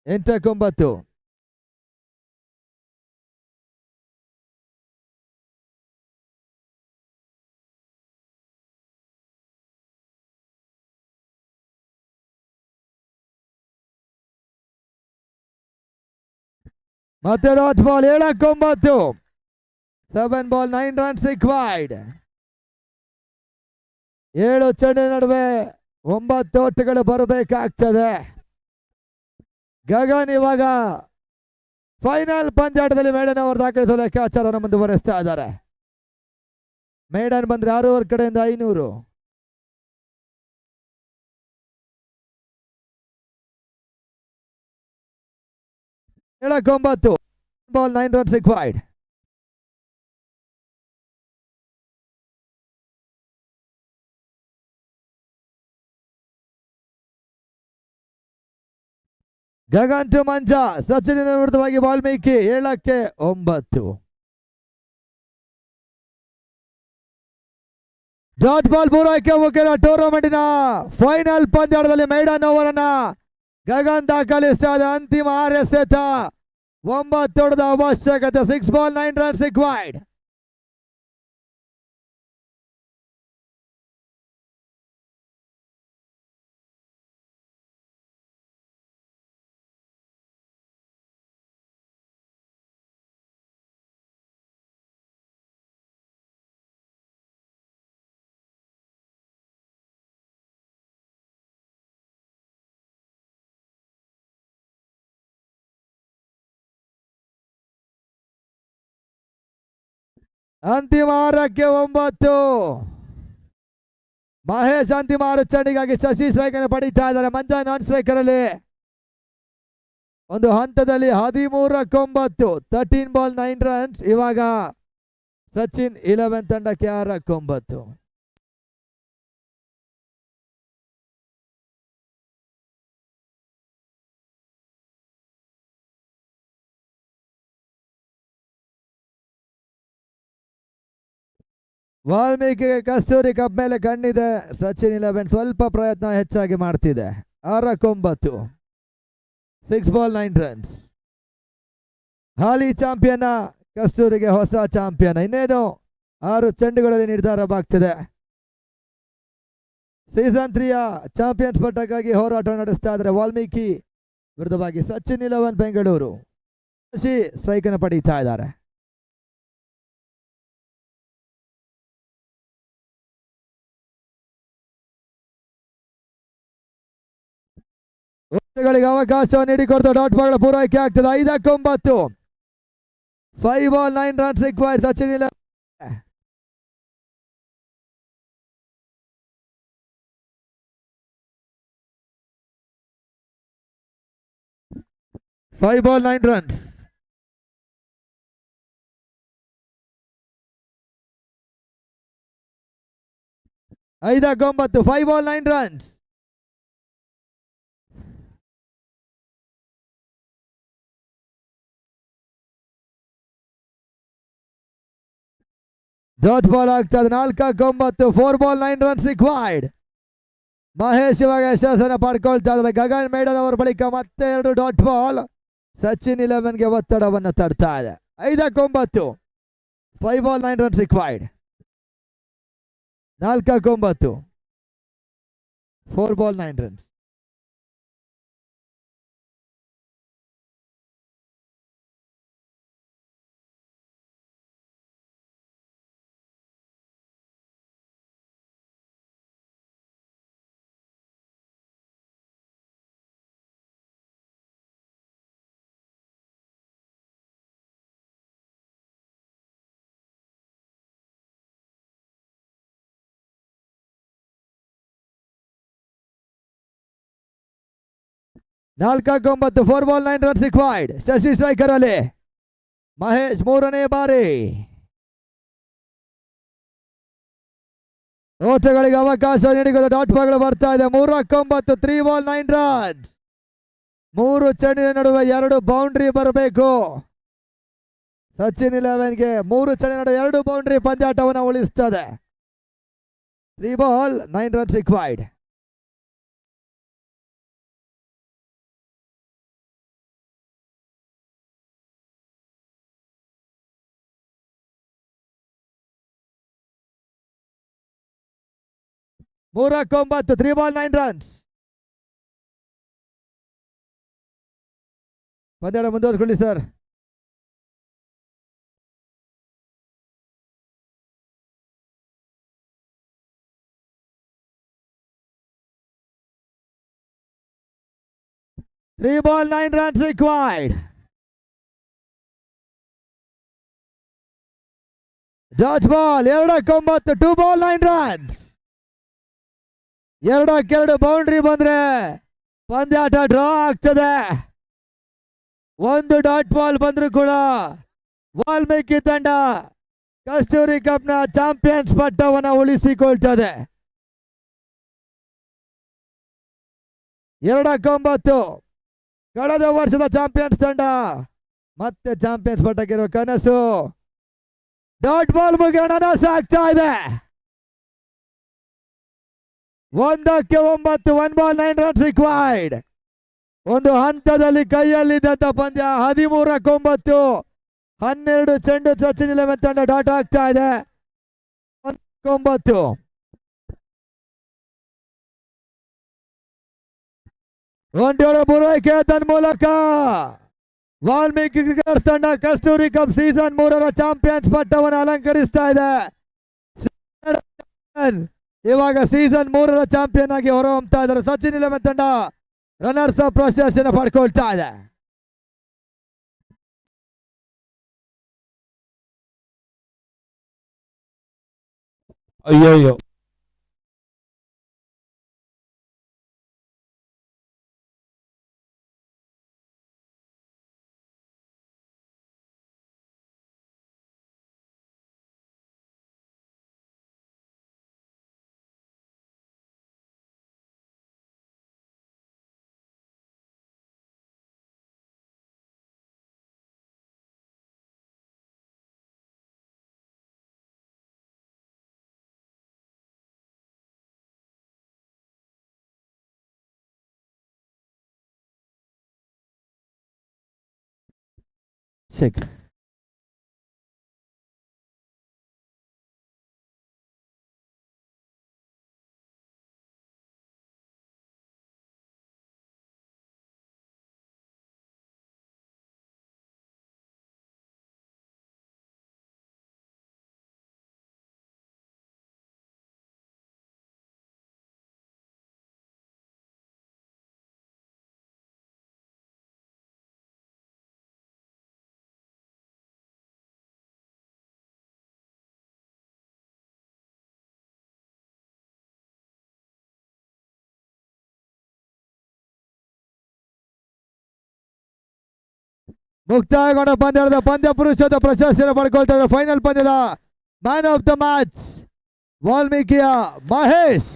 8ಕ್ಕೆ 9. ಮತ್ತೆ ಡಾಟ್ ಬಾಲ್. 7ಕ್ಕೆ 9. 7 ಬಾಲ್ 9 ರನ್ಸ್ ರಿಕ್ವೈರ್ಡ್. 7 ಚೆಂಡಿನ ನಡುವೆ 9 ಓಟಗಳು ಬರಬೇಕಾಗ್ತದೆ. ಗಗನ್ ಇವಾಗ ಫೈನಲ್ ಪಂದ್ಯಾಟದಲ್ಲಿ ಮೇಡನ್ ಅವರು ದಾಖಲಿಸುವ ಲೆಕ್ಕಾಚಾರವನ್ನು ಮುಂದುವರೆಸ್ತಾ ಇದ್ದಾರೆ. ಮೇಡನ್ ಬಂದ್ರೆ 6 ಓವರ್ ಕಡೆಯಿಂದ 500. 7ಕ್ಕೆ 9. Ball 9 runs required. Gagan to Manja, Sachin ವಿರುದ್ಧವಾಗಿ ವಾಲ್ಮೀಕಿ 7-9. ಡಾಟ್ ಬಾಲ್ ಪೂರೈಕೆ ಮುಖ್ಯ ಟೂರ್ನಮೆಂಟಿನ ಫೈನಲ್ ಪಂದ್ಯಾಟದಲ್ಲಿ ಮೇಡನ್ ಓವರ್ ಅನ್ನ ಗಗನ್ ದಾಖಲಿಸಿದ ಅಂತಿಮ 6 ಎಸೆತ 9 ಹೊಡೆದ ಅವಶ್ಯಕತೆ. 6 ಬಾಲ್ 9 ರನ್ಸ್ ರಿಕ್ವೈರ್ಡ್. ಅಂತಿಮ 6-9. ಮಹೇಶ್ ಅಂತಿಮ 6 ಚೆಂಡಿಗಾಗಿ ಶಶಿ ಸ್ಟ್ರೈಕ್ ಅನ್ನು ಪಡೀತಾ ಇದ್ದಾರೆ. ಮಂಜ ನಾನ್ ಸ್ಟ್ರೈಕರ್ ಅಲ್ಲಿ ಒಂದು ಹಂತದಲ್ಲಿ 13-9, 13 ಬಾಲ್ 9 ರನ್ಸ್. ಇವಾಗ ಸಚಿನ್ 11 ತಂಡಕ್ಕೆ 6-9. ವಾಲ್ಮೀಕಿಗೆ ಕಸ್ತೂರಿ ಕಪ್ ಮೇಲೆ ಕಣ್ಣಿದೆ. ಸಚಿನ್ 11 ಸ್ವಲ್ಪ ಪ್ರಯತ್ನ ಹೆಚ್ಚಾಗಿ ಮಾಡ್ತಿದೆ. 6-9, 6 ಬಾಲ್ 9 ರನ್ಸ್. ಹಾಲಿ ಚಾಂಪಿಯನ್ ಕಸ್ತೂರಿಗೆ ಹೊಸ ಚಾಂಪಿಯನ್. ಇನ್ನೇನು 6 ಚೆಂಡುಗಳಲ್ಲಿ ನಿರ್ಧಾರವಾಗ್ತಿದೆ. ಸೀಸನ್ 3ಯ ಚಾಂಪಿಯನ್ಸ್ ಪಟ್ಟಕ್ಕಾಗಿ ಹೋರಾಟ ನಡೆಸ್ತಾ ಇದ್ದಾರೆ ವಾಲ್ಮೀಕಿ ವಿರುದ್ಧವಾಗಿ ಸಚಿನ್ 11 ಬೆಂಗಳೂರು. ಶಶಿ ಸ್ಟ್ರೈಕ್ ಅನ್ನು ಪಡೀತಾ ಇದ್ದಾರೆ. ಗಳಿಗೆ ಅವಕಾಶವನ್ನು ನೀಡಿಕೊಡ್ತಾ ಡಾಟ್ ಬಾಲ್ಗಳ ಪೂರೈಕೆ ಆಗ್ತದೆ. 5-9, 5 ball 9 runs required. Sachin 5 ball 9 runs. ಐದು 5 ಬಾಲ್ 9 ರನ್ಸ್. ಡಾಟ್ ಬಾಲ್ ಆಗ್ತದೆ. 4-9, 4 ಬಾಲ್ 9 ರನ್ಸ್ ರಿಕ್ವೈರ್ಡ್. ಮಹೇಶ್ ಇವಾಗ ಯಶಸ್ಸನ್ನು ಪಡ್ಕೊಳ್ತಾ ಇದ್ದಾರೆ. ಗಗನ್ ಮೇಡನ್ ಅವರ ಬಳಿಕ ಮತ್ತೆ 2 ಡಾಟ್ ಬಾಲ್. ಸಚಿನ್ 11ಗೆ ಒತ್ತಡವನ್ನು ತಡ್ತಾ ಇದೆ. 5-9, 5 ball 9 runs required. 4-9, 4 ball 9 runs. ನಾಲ್ಕು 4 ball 9 runs required. Shashi striker ಅಲ್ಲಿ ಮಹೇಶ್ 3ನೇ ಬಾರಿ. ಓಟಗಳಿಗೆ ಅವಕಾಶ ನೀಡಿದ ಡಾಟ್ ಬಾಲ್ಗಳು ಬರ್ತಾ ಇದೆ. 3-9, 3 ಬಾಲ್ 9 ರನ್ಸ್. 3 ಚೆಂಡಿನ ನಡುವೆ 2 ಬೌಂಡ್ರಿ ಬರಬೇಕು. ಸಚಿನ್ 11ಗೆ 3 ಚೆಂಡಿನ ನಡುವೆ 2 ಬೌಂಡ್ರಿ ಪಂದ್ಯಾಟವನ್ನು ಉಳಿಸ್ತದೆ. 3 ಬಾಲ್ 9 ರನ್ಸ್ ರಿಕ್ವೈರ್ಡ್. ಮೂರಕ್ಕೆ 9, 3 ಬಾಲ್ 9 ರನ್ಸ್. ಪಂದ್ಯಾಟ ಮುಂದುವರಿಸಿಕೊಳ್ಳಿ sir. Three ball 9 runs required. Dodge ball 2-9, 2 ball 9 runs. 2-2 boundary ಬಂದ್ರೆ ಪಂದ್ಯಾಟ ಡ್ರಾ ಆಗ್ತದೆ. 1 ಡಾಟ್ ಬಾಲ್ ಬಂದ್ರು ಕೂಡ ವಾಲ್ಮೀಕಿ ತಂಡ ಕಸ್ತೂರಿ ಕಪ್ ನ ಚಾಂಪಿಯನ್ಸ್ ಪಟ್ಟವನ್ನು ಉಳಿಸಿಕೊಳ್ತದೆ. 2-9, ಕಳೆದ ವರ್ಷದ ಚಾಂಪಿಯನ್ಸ್ ತಂಡ ಮತ್ತೆ ಚಾಂಪಿಯನ್ಸ್ ಪಟ್ಟಕ್ಕಿರೋ ಕನಸು. ಡಾಟ್ ಬಾಲ್ ಮುಗಿಯೋಣ ಸಾಗ್ತಾ ಇದೆ. 1ಕ್ಕೆ 9, 1 ಬಾಲ್ 9 ರನ್ಸ್ ರಿಕ್ವೈರ್ಡ್. ಒಂದು ಹಂತದಲ್ಲಿ ಕೈಯಲ್ಲಿದ್ದಂತ ಪಂದ್ಯ 13ಕ್ಕೆ 9, 12 ಚೆಂಡು ಸಚಿನ್ 11 ತಂಡ ಡಾಟ್ ಆಗ್ತಾ ಇದೆ. 9 ಒಂಟೆಯವರ ಪೂರೈಕೆ ತನ್ಮೂಲಕ ವಾಲ್ಮೀಕಿ ಕ್ರಿಕೆಟರ್ಸ್ ತಂಡ ಕಸ್ತೂರಿ ಕಪ್ ಸೀಸನ್ 3ರ ಚಾಂಪಿಯನ್ಸ್ ಪಟ್ಟವನ್ನು ಅಲಂಕರಿಸ್ತಾ ಇದೆ. ಇವಾಗ ಸೀಸನ್ 3ರ ಚಾಂಪಿಯನ್ ಆಗಿ ಹೊರಹೊಮ್ತಾ ಇದ್ದಾರೆ. ಸಚಿನ್ 11 ತಂಡ ರನ್ನರ್ಸ್ ಅಪ್ ಪ್ರಶಸ್ತಿಯನ್ನು ಪಡ್ಕೊಳ್ತಾ ಇದೆ. ಅಯ್ಯೋ ಚೆಕ್. ಮುಕ್ತಾಯಗೊಂಡ ಪಂದ್ಯದ ಪಂದ್ಯ ಪುರುಷದ ಪ್ರಶಸ್ತಿಯನ್ನು ಪಡ್ಕೊಳ್ತಾ ಇದ್ದಾರೆ. ಫೈನಲ್ ಪಂದ್ಯದ ಮ್ಯಾನ್ ಆಫ್ ದ ಮ್ಯಾಚ್ ವಾಲ್ಮೀಕಿಯ ಮಹೇಶ್.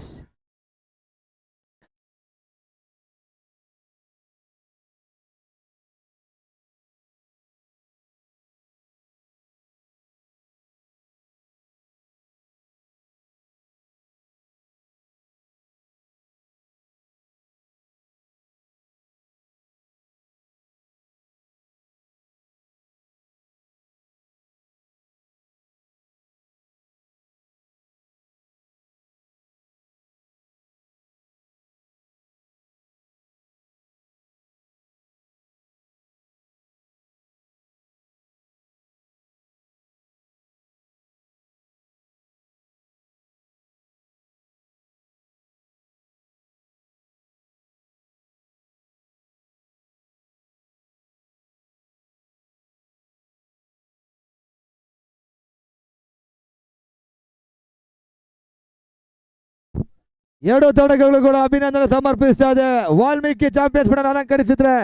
ಎರಡು ತಂಡಗಳು ಕೂಡ ಅಭಿನಂದನೆ ಸಮರ್ಪಿಸ್ತಾ ಇದೆ. ವಾಲ್ಮೀಕಿ ಚಾಂಪಿಯನ್ಸ್ ಪಟ್ಟವನ್ನು ಅಲಂಕರಿಸಿದ್ರೆ